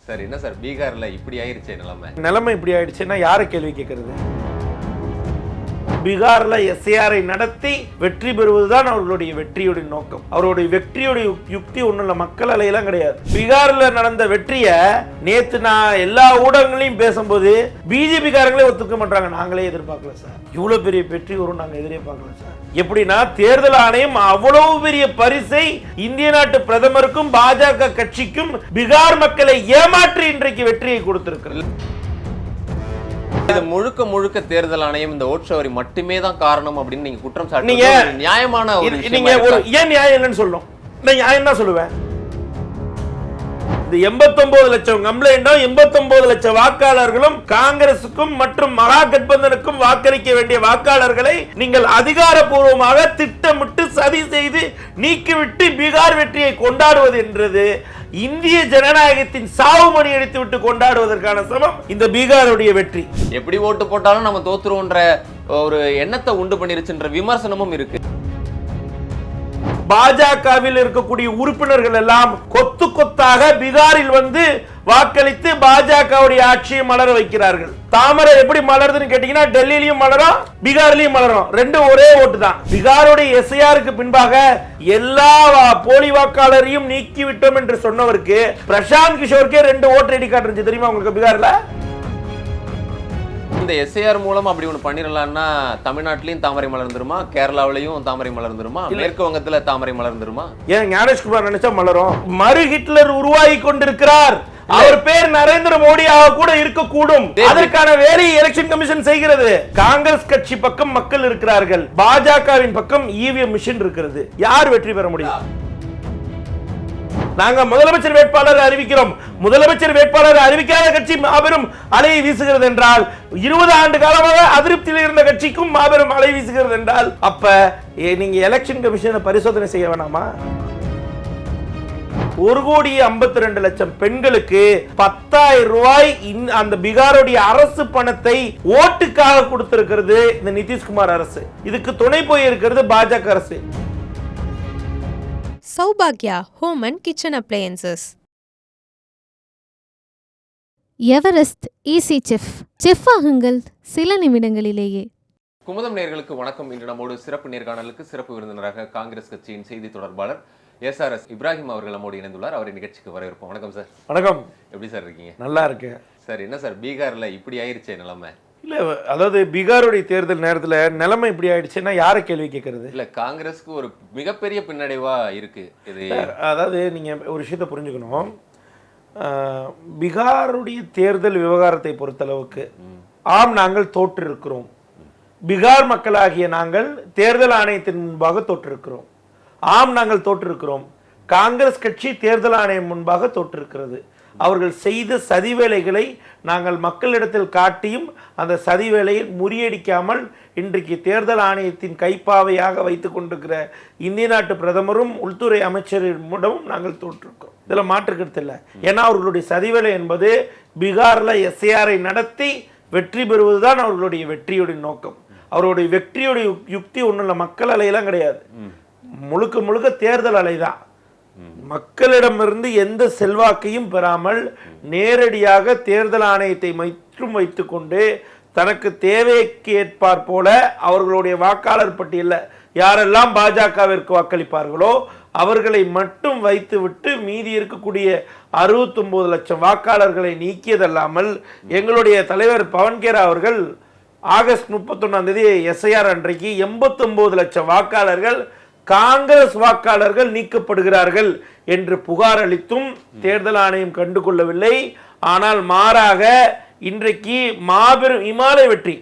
Sir என்ன sir பீகார்ல இப்படி ஆயிருச்சே நிலைமை இப்படி ஆயிடுச்சுன்னா யாரை கேள்வி கேட்கறது? பீகார்ல எஸ்ஐஆரை நடத்தி வெற்றி பெறுவதுதான் அவர்களுடைய வெற்றியுடைய நோக்கம். அவருடைய வெற்றியுடைய யுக்தி ஒண்ணும் இல்ல, மக்கள் அலையெல்லாம் கிடையாது. பீகார்ல நடந்த வெற்றிய நேத்து நான் எல்லா ஊடகங்களையும் பேசும்போது பிஜேபி காரங்களே ஒத்துக்க மாட்டாங்க. நாங்களே எதிர்பார்க்கல சார், இவ்வளவு பெரிய வெற்றி வரும் நாங்க எதிர்பார்க்கல சார். எப்படின்னா தேர்தல் ஆணையம் அவ்வளவு பெரிய பரிசை இந்திய நாட்டு பிரதமருக்கும் பாஜக கட்சிக்கும் பீகார் மக்களை ஏமாற்றி இன்றைக்கு வெற்றியை கொடுத்திருக்கிறது. இது முழுக்க முழுக்க தேர்தல் ஆணையம் இந்த ஓட் ஷவரி மட்டுமே தான் காரணம் அப்படின்னு நீங்க குற்றம் சாட்டுறீங்க. நியாயமான ஒரு நீங்க ஏன் நியாயம் இல்லைன்னு சொல்லணும்? நான் நியாயம் தான் சொல்லுவேன். இந்த 89 லட்சம் கம்ப்ளைண்டும் 89 லட்சம் வாக்காளர்களும் காங்கிரசுக்கும் மற்றும் மகா கட்பந்தனுக்கும் வாக்களிக்க வேண்டிய வாக்காளர்களை நீங்கள் அதிகாரப்பூர்வமாக திட்டமிட்டு சதி செய்து நீக்கிவிட்டு பீகார் வெற்றியை கொண்டாடுவது என்றது இந்திய ஜனநாயகத்தின் சாவு மணி அடித்து விட்டு கொண்டாடுவதற்கான சமம் இந்த பீகாருடைய வெற்றி. எப்படி ஓட்டு போட்டாலும் நம்ம தோத்துருவோன்ற ஒரு எண்ணத்தை உண்டு பண்ணிருச்சுன்ற விமர்சனமும் இருக்கு. பாஜகவில் இருக்கக்கூடிய உறுப்பினர்கள் எல்லாம் கொத்து கொத்தாக பீகாரில் வந்து வாக்களித்து பாஜகவுடைய ஆட்சியை மலர வைக்கிறார்கள். தாமரை எப்படி மலருதுன்னு கேட்டீங்கன்னா டெல்லியிலும் மலரும் பீகார்லயும் மலரும், ரெண்டும் ஒரே ஓட்டு தான். பீகாருடைய எஸ்ஐஆருக்கு பின்பாக எல்லா போலி வாக்காளரையும் நீக்கிவிட்டோம் என்று சொன்னவருக்கு பிரசாந்த் கிஷோருக்கே 2 ஓட்டர் ஐடி கார்டு இருந்துச்சு தெரியுமா உங்களுக்கு பீகார்ல? இந்த எஸ்ஐஆர் மூலம் அப்படி ஒன்று பண்ணிடலாம்னா தமிழ்நாட்டிலையும் தாமரை மலர்ந்துருமா, கேரளாவிலையும் தாமரை மலர்ந்துருமா, மேற்கு வங்கத்துல தாமரை மலர்ந்துருமா? ஏன் ஞானேஷ்குமார் நினைச்சா மலரும்? மறு ஹிட்லர் உருவாகி கொண்டிருக்கிறார். அவர் பேர் நரேந்திர மோடியாக கூட இருக்கக்கூடும். அதற்கான வேலையை எலெக்ஷன் கமிஷன் செய்கிறது. காங்கிரஸ் கட்சி பக்கம் மக்கள் இருக்கிறார்கள், பாஜகவின் பக்கம் இவிஎம் மிஷின் இருக்கிறது. யார் வெற்றி பெற முடியும்? நாங்க முதலமைச்சர் வேட்பாளர் அறிவிக்கிறோம். முதலமைச்சர் வேட்பாளர் அறிவிக்காத கட்சி மாபெரும் அலையை வீசுகிறது என்றால் 20 ஆண்டு காலமாக அதிருப்தியில் இருந்த கட்சிக்கும் மாபெரும் அலை வீசுகிறது என்றால் அப்ப நீங்க எலெக்ஷன் கமிஷனை பரிசோதனை செய்ய வேணாமா? 1,52,00,000 பெண்களுக்கு 10,000 ரூபாய் அந்த பீகாருடைய அரசு பணத்தை ஓட்டுக்காக கொடுத்திருக்கிறது இந்த நிதிஷ்குமார் அரசு. இதுக்கு துணை போய் இருக்கிறது பாஜக அரசு. சௌபாக்யா home and kitchen appliances. Everest easy chef ஆகுங்கள் சில நிமிடங்களிலேயே. குமுதம் நேயர்களுக்கு வணக்கம். இன்று நம்மோடு சிறப்பு நேர்காணலுக்கு சிறப்பு விருந்தினராக காங்கிரஸ் கட்சியின் செய்தி தொடர்பாளர் எஸ்ஆர்எஸ் இப்ராஹிம் அவர்கள் நம்மோடு இணைந்துள்ளார். அவரை நிகழ்ச்சிக்கு வரவேற்போம். வணக்கம் சார். வணக்கம். எப்படி சார் இருக்கீங்க? நல்லா இருக்கேன் சார். என்ன சார் பீகார்ல இப்படி ஆயிருச்சே நிலைமை? இல்ல, அதாவது பீகாருடைய தேர்தல் நேரத்துல நிலைமை இப்படி ஆயிடுச்சுன்னா யாரை கேள்வி கேட்கறது? இல்ல, காங்கிரஸ்க்கு ஒரு மிகப்பெரிய பின்னடைவா இருக்கு இது. அதாவது நீங்க ஒரு விஷயத்தை புரிஞ்சுக்கணும். பீகாருடைய தேர்தல் விவகாரத்தை பொறுத்தளவுக்கு நாங்கள் தோற்றிருக்கிறோம். பீகார் மக்களாகிய நாங்கள் தேர்தல் ஆணையத்தின் முன்பாக தோற்றிருக்கிறோம். நாங்கள் தோற்றிருக்கிறோம். காங்கிரஸ் கட்சி தேர்தல் ஆணையம் முன்பாக தோற்றிருக்கிறது. அவர்கள் செய்த சதி வேலைகளை நாங்கள் மக்களிடத்தில் காட்டியும் அந்த சதி வேலையை முறியடிக்காமல் இன்றைக்கு தேர்தல் ஆணையத்தின் கைப்பாவையாக வைத்துக் கொண்டிருக்கிற இந்திய நாட்டு பிரதமரும் உள்துறை அமைச்சரிடமும் நாங்கள் தோற்றிருக்கிறோம். இதில் மாற்றுக்கிறது இல்லை. ஏன்னா அவர்களுடைய சதி வேலை என்பது பீகாரில் எஸ்ஐஆரை நடத்தி வெற்றி பெறுவதுதான் அவர்களுடைய வெற்றியுடைய நோக்கம். அவருடைய வெற்றியுடைய யுக்தி ஒன்றும் இல்லை, மக்கள் அலையெல்லாம் கிடையாது. முழுக்க முழுக்க தேர்தல் அலை தான். மக்களிடமிருந்து எந்த செல்வாக்கையும் பெறாமல் நேரடியாக தேர்தல் ஆணையத்தை மட்டும் வைத்துக்கொண்டு தனக்கு தேவைக்கு ஏற்பார் போல அவர்களுடைய வாக்காளர் பட்டியலில் யாரெல்லாம் பாஜகவிற்கு வாக்களிப்பார்களோ அவர்களை மட்டும் வைத்துவிட்டு மீதி இருக்கக்கூடிய 69 லட்சம் வாக்காளர்களை நீக்கியதல்லாமல் எங்களுடைய தலைவர் பவன்கேரா அவர்கள் ஆகஸ்ட் 31 எஸ்ஐஆர் அன்றைக்கு 89 லட்சம் வாக்காளர்கள் காங்கிரஸ் வாக்காளர்கள் நீக்கப்படுகிறார்கள் என்று புகார் அளித்தும் தேர்தல் ஆணையம் கண்டுகொள்ளவில்லை. ஆனால் மாறாக இன்றைக்கு மாபெரும் இமாலய வெற்றி,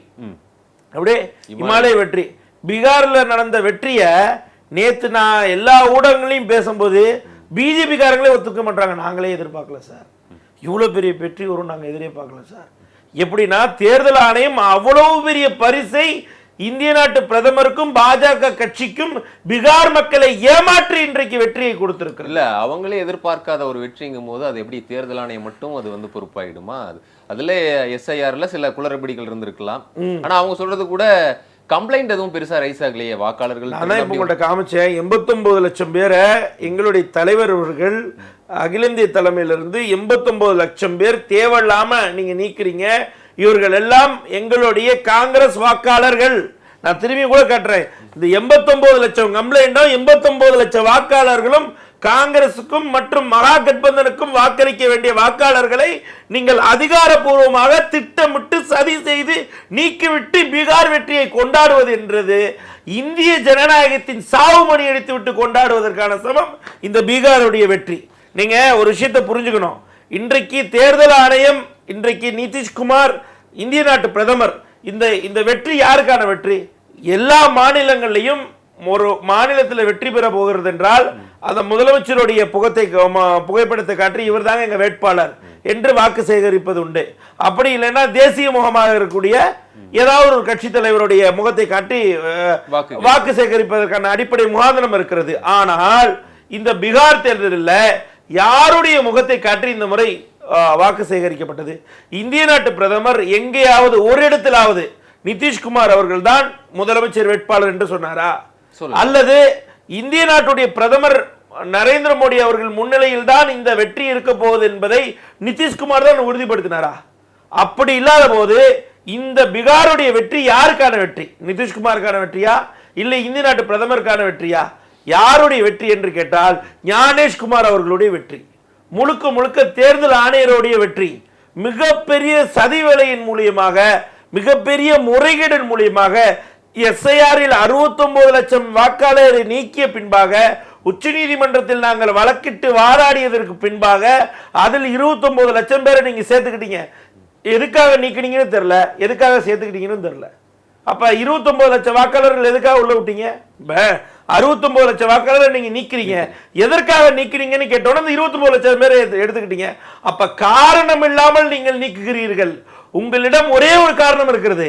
அப்படியே இமாலய வெற்றி, பீகார்ல நடந்த வெற்றியை நேத்து நான் எல்லா ஊடகங்களையும் பேசும்போது பிஜேபி காரங்களே ஒத்துக்க மாட்டாங்க. நாங்களே எதிர்பார்க்கல சார், இவ்வளவு பெரிய வெற்றி வரும் நாங்கள் எதிர்பார்க்கல சார். எப்படின்னா தேர்தல் ஆணையம் அவ்வளவு பெரிய பரிசை இந்திய நாட்டு பிரதமருக்கும் பாஜக கட்சிக்கும் பீகார் மக்களை ஏமாற்றி இன்றைக்கு வெற்றியை கொடுத்திருக்கிறது. இல்ல, அவங்களே எதிர்பார்க்காத ஒரு வெற்றிங்கும் போது அது எப்படி தேர்தல் ஆணையம் மட்டும் அது வந்து பொறுப்பாயிடுமா? அதுல எஸ்ஐஆர்ல சில குளறுபடிகள் இருந்திருக்கலாம். ஆனா அவங்க சொல்றது கூட கம்ப்ளைண்ட் எதுவும் பெருசா ரைஸ் ஆகலையே வாக்காளர்கள்? நான் தான் இப்போ உங்கள்கிட்ட காமிச்சேன். 89 லட்சம் பேரை எங்களுடைய தலைவர் அவர்கள் அகில இந்திய தலைமையிலிருந்து 89 லட்சம் பேர் தேவையில்லாம நீங்க நீக்கிறீங்க. இவர்கள் எல்லாம் எங்களுடைய காங்கிரஸ் வாக்காளர்கள். நான் திரும்பி கூட காட்டுறேன். இந்த 89 லட்சம் கம்ப்ளைண்டும் 89 லட்சம் வாக்காளர்களும் காங்கிரசுக்கும் மற்றும் மகா கட்பந்தனுக்கும் வாக்களிக்க வேண்டிய வாக்காளர்களை நீங்கள் அதிகாரப்பூர்வமாக திட்டமிட்டு சதி செய்து நீக்கிவிட்டு பீகார் வெற்றியை கொண்டாடுவது என்றது இந்திய ஜனநாயகத்தின் சாவு மணி அடித்து விட்டு கொண்டாடுவதற்கான சமம் இந்த பீகாருடைய வெற்றி. நீங்க ஒரு விஷயத்தை புரிஞ்சுக்கணும். இன்றைக்கு தேர்தல் ஆணையம், இன்றைக்கு நிதிஷ்குமார் இந்திய நாட்டு பிரதமர், இந்த வெற்றி யாருக்கான வெற்றி? எல்லா மாநிலங்களையும் ஒரு மாநிலத்தில் வெற்றி பெற போகிறது என்றால் அந்த முதலமைச்சருடைய புகைப்படத்தை காட்டி இவர் தாங்க எங்க வேட்பாளர் என்று வாக்கு சேகரிப்பது உண்டு. அப்படி இல்லைன்னா தேசிய முகமாக இருக்கக்கூடிய ஏதாவது ஒரு கட்சி தலைவருடைய முகத்தை காட்டி வாக்கு சேகரிப்பதற்கான அடிப்படை முகாந்திரம் இருக்கிறது. ஆனால் இந்த பீகார் தேர்தலில் யாருடைய முகத்தை காட்டி இந்த முறை வாக்கு சேகரிக்கப்பட்டது? இந்திய நாட்டு பிரதமர் எங்கேயாவது ஒரு இடத்திலாவது நிதிஷ்குமார் அவர்கள் தான் முதலமைச்சர் வேட்பாளர் என்று சொன்னாரா? அல்லது இந்திய நாட்டுடைய பிரதமர் நரேந்திர மோடி அவர்கள் முன்னிலையில் தான் இந்த வெற்றி இருக்க போகுது என்பதை நிதிஷ்குமார் தான் உறுதிப்படுத்தினாரா? அப்படி இல்லாத போது இந்த பீகாருடைய வெற்றி யாருக்கான வெற்றி? நிதிஷ்குமாருக்கான வெற்றியா இல்லை இந்திய நாட்டு பிரதமருக்கான வெற்றியா? யாருடைய வெற்றி என்று கேட்டால் ஞானேஷ்குமார் அவர்களுடைய வெற்றி, முழுக்க முழுக்க தேர்தல் ஆணையருடைய வெற்றி. மிகப்பெரிய சதி வேலையின் மூலியமாக, மிகப்பெரிய முறைகேடின் மூலியமாக எஸ்ஐஆரில் 69 லட்சம் வாக்காளரை நீக்கிய பின்பாக, உச்ச நீதிமன்றத்தில் நாங்கள் வழக்கிட்டு வாதாடியதற்கு பின்பாக அதில் 29 லட்சம் பேரை நீங்க சேர்த்துக்கிட்டீங்க. எதுக்காக நீக்கினீங்கன்னு தெரியல, எதுக்காக சேர்த்துக்கிட்டீங்கன்னு தெரியல. அப்ப 29 லட்சம் வாக்காளர்கள் எதுக்காக உள்ள விட்டீங்க? 69 லட்சம் வாக்காளர்கள் நீங்க நீக்கிறீங்க, எதற்காக நீக்கிறீங்கன்னு கேட்டோன்னா அந்த 29 லட்சம் பேரை எடுத்துக்கிட்டீங்க. அப்ப காரணம் இல்லாமல் நீங்கள் நீக்குகிறீர்கள். உங்களிடம் ஒரே ஒரு காரணம் இருக்கிறது.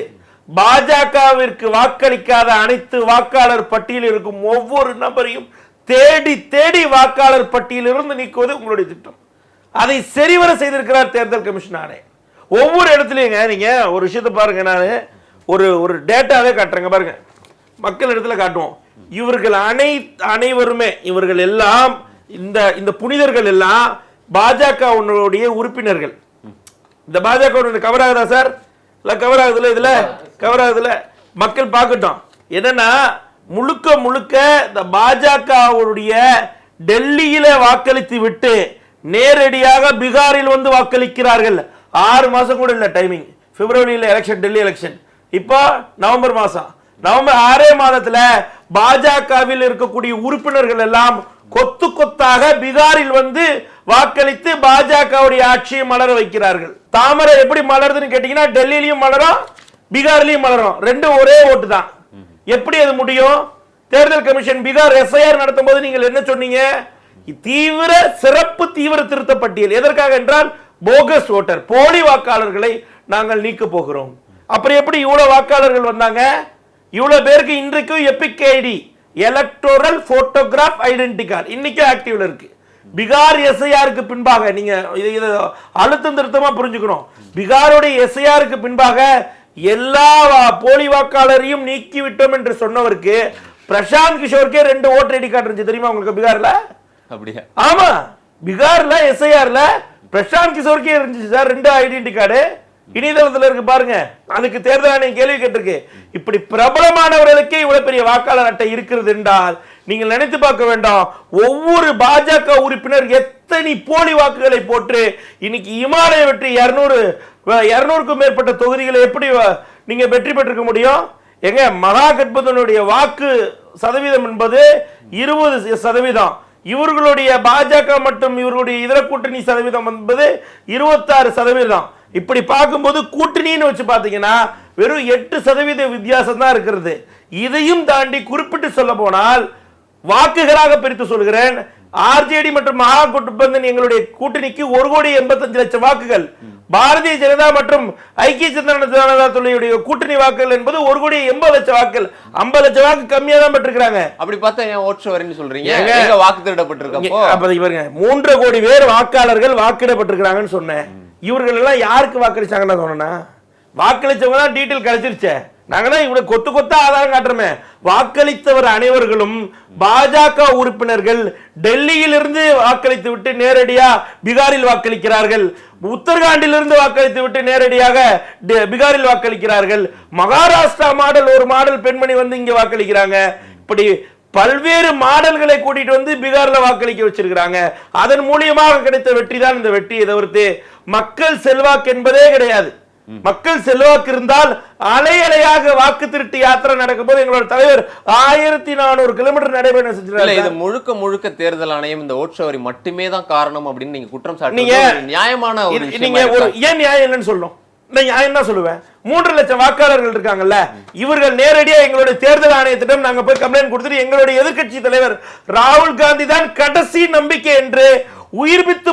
பாஜகவிற்கு வாக்களிக்காத அனைத்து வாக்காளர் பட்டியலில் இருக்கும் ஒவ்வொரு நபரையும் தேடி தேடி வாக்காளர் பட்டியலிலிருந்து நீக்குவது உங்களுடைய திட்டம். அதை சரிவர செய்திருக்கிறார் தேர்தல் கமிஷன் ஆணையம். ஒவ்வொரு இடத்துலயுங்க நீங்க ஒரு விஷயத்தை பாருங்க. நான் ஒரு டேட்டாவே காட்டுறேங்க பாருங்க, மக்கள் இடத்துல காட்டுவோம். இவர்கள் அனைவருமே, இவர்கள் எல்லாம் இந்த புனிதர்கள் எல்லாம் பாஜக உறுப்பினர்கள். இந்த பாஜக கவர் ஆகுதா சார்? கவர் ஆகுதுல, இதுல கவர் ஆகுதுல, மக்கள் பார்க்கட்டும். என்னன்னா முழுக்க முழுக்க இந்த பாஜகவுடைய டெல்லியில வாக்களித்து விட்டு நேரடியாக பீகாரில் வந்து வாக்களிக்கிறார்கள். 6 மாசம் கூட இல்ல டைமிங். பிப்ரவரியில எலெக்ஷன், டெல்லி எலெக்ஷன். இப்போ நவம்பர் மாசம், நவம்பர் 6 மாதத்துல பாஜகவில் இருக்கக்கூடிய உறுப்பினர்கள் எல்லாம் கொத்து கொத்தாக பீகாரில் வந்து வாக்களித்து பாஜகவுடைய ஆட்சியை மலர வைக்கிறார்கள். தாமரை எப்படி மலருதுன்னு கேட்டீங்கன்னா டெல்லியிலையும் மலரும், பீகார்லயும் மலரும். ரெண்டும் ஒரே ஓட்டு தான். எப்படி அது முடியும்? தேர்தல் கமிஷன் பீகார் எஸ்ஐஆர் நடத்தும் போது நீங்கள் என்ன சொன்னீங்க? சிறப்பு தீவிர திருத்த பட்டியல். எதற்காக என்றால் போகஸ் ஓட்டர், போலி வாக்காளர்களை நாங்கள் நீக்க போகிறோம். அப்புறம் எப்படி இவ்வளவு வாக்காளர்கள் வந்தாங்க? இவ்வளவு பேருக்கு இன்றைக்கும் epic ID, electoral photograph identity card இன்னைக்கு ஆக்டிவ்ல இருக்கு. பீகார் எஸ்ஐஆருக்கு பின்பாக நீங்க இதை அழுத்தம் திருத்தமா புரிஞ்சுக்கணும். பீகாருடைய எஸ்ஐஆருக்கு பின்பாக எல்லா போலி வாக்காளரையும் நீக்கி விட்டோம் என்று சொன்னவருக்கு பிரசாந்த் கிஷோருக்கே 2 ஓட்டர் ஐடி கார்டு இருந்துச்சு தெரியுமா உங்களுக்கு பீகார்ல? அப்படியே? ஆமா, பீகார்ல எஸ்ஐஆர்ல பிரசாந்த் கிஷோருக்கே இருந்துச்சு சார் 2 ஐடென்டி கார்டு. இணையதளத்தில் இருக்கு பாருங்க. அதுக்கு தேர்தல் ஆணையம் கேள்வி கேட்டிருக்கு. இப்படி பிரபலமானவர்களுக்கே இவ்வளவு பெரிய வாக்காளர் அட்டை இருக்கிறது என்றால் நீங்கள் நினைத்து பார்க்க வேண்டாம், ஒவ்வொரு பாஜக உறுப்பினர் எத்தனை போலி வாக்குகளை போட்டு இன்னைக்கு இமாலய வெற்றி 200க்கும் மேற்பட்ட தொகுதிகளை எப்படி நீங்க வெற்றி பெற்றிருக்க முடியும்? எங்க மகா கட்பந்தனுடைய வாக்கு சதவீதம் என்பது 20%. இவர்களுடைய பாஜக மற்றும் இவர்களுடைய இதர கூட்டணி சதவீதம் என்பது 26%. இப்படி பார்க்கும்போது கூட்டணின்னு வச்சு பார்த்தீங்கன்னா வெறும் 8% வித்தியாசம் தான் இருக்கிறது. இதையும் தாண்டி குறிப்பிட்டு சொல்ல போனால் வாக்குகளாக பிரித்து சொல்கிறேன், ஆர்ஜேடி மற்றும் மகா கட்பந்தன் எங்களுடைய கூட்டணிக்கு 1,85,00,000 வாக்குகள், பாரதிய ஜனதா மற்றும் ஐக்கிய ஜனதா தளத்துடைய கூட்டணி வாக்குகள் என்பது 1,80,00,000 வாக்குகள். 50 லட்சம் வாக்கு கம்மியா தான் பெற்றிருக்காங்க. அப்படி பார்த்தா ஏன் ஓட்டு வரேன்னு சொல்றீங்க? எங்க வாக்கு திருடப்பட்டிருக்கப்போ அப்ப பாருங்க 3 கோடி பேர் வாக்காளர்கள் வாக்கிடப்பட்டிருக்காங்கன்னு சொன்னேன். இவர்கள் எல்லாம் யாருக்கு வாக்களிச்சாங்கன்னு சொன்னா, வாக்களிச்சவங்க தான் டீட்டெயில் கிடைச்சிருச்சே. நாங்க தான் இவ்வளவு கொத்து கொத்தா ஆதாரம் காட்டுறோமே. வாக்களித்தவர் அனைவர்களும் பாஜக உறுப்பினர்கள் டெல்லியிலிருந்து வாக்களித்து விட்டு நேரடியா பீகாரில் வாக்களிக்கிறார்கள், உத்தரகாண்டிலிருந்து வாக்களித்து விட்டு நேரடியாக பீகாரில் வாக்களிக்கிறார்கள், மகாராஷ்டிரா மாடல் ஒரு மாடல் பெண்மணி வந்து இங்க வாக்களிக்கிறாங்க. இப்படி பல்வேறு மாடல்களை கூட்டிட்டு வந்து பீகார்ல வாக்களிக்க வச்சிருக்கிறாங்க. அதன் மூலியமாக கிடைத்த வெற்றி தான் இந்த வெற்றியை தவிர்த்து மக்கள் செல்வாக்கு என்பதே கிடையாது. மக்கள் செல்வாக்கு இருந்தால் அலை அலையாக வாக்கு திருட்டு யாத்திரை நடக்கும் போது எங்களோட தலைவர் 1400 கிலோமீட்டர் நடைபெறும் செஞ்சிருக்காரு. இது முழுக்க முழுக்க தேர்தல் ஆணையம் இந்த ஓட்சவரி மட்டுமே தான் காரணம் அப்படின்னு நீங்க குற்றம் சாட்டுறீங்க. நியாயமான ஒரு நீங்க ஒரு ஏன் நியாயம் இல்லைன்னு சொல்லணும். நான் என்ன சொல்லுவேன், 3 லட்சம் வாக்காளர்கள் இருக்காங்கல்ல, இவர்கள் நேரடியா எங்களுடைய தேர்தல் ஆணையத்திடம் நாங்க போய் கம்ப்ளைண்ட் கொடுத்துட்டு எங்களுடைய எதிர்க்கட்சி தலைவர் ராகுல் காந்தி தான் கடைசி நம்பிக்கை என்று உயிரற்று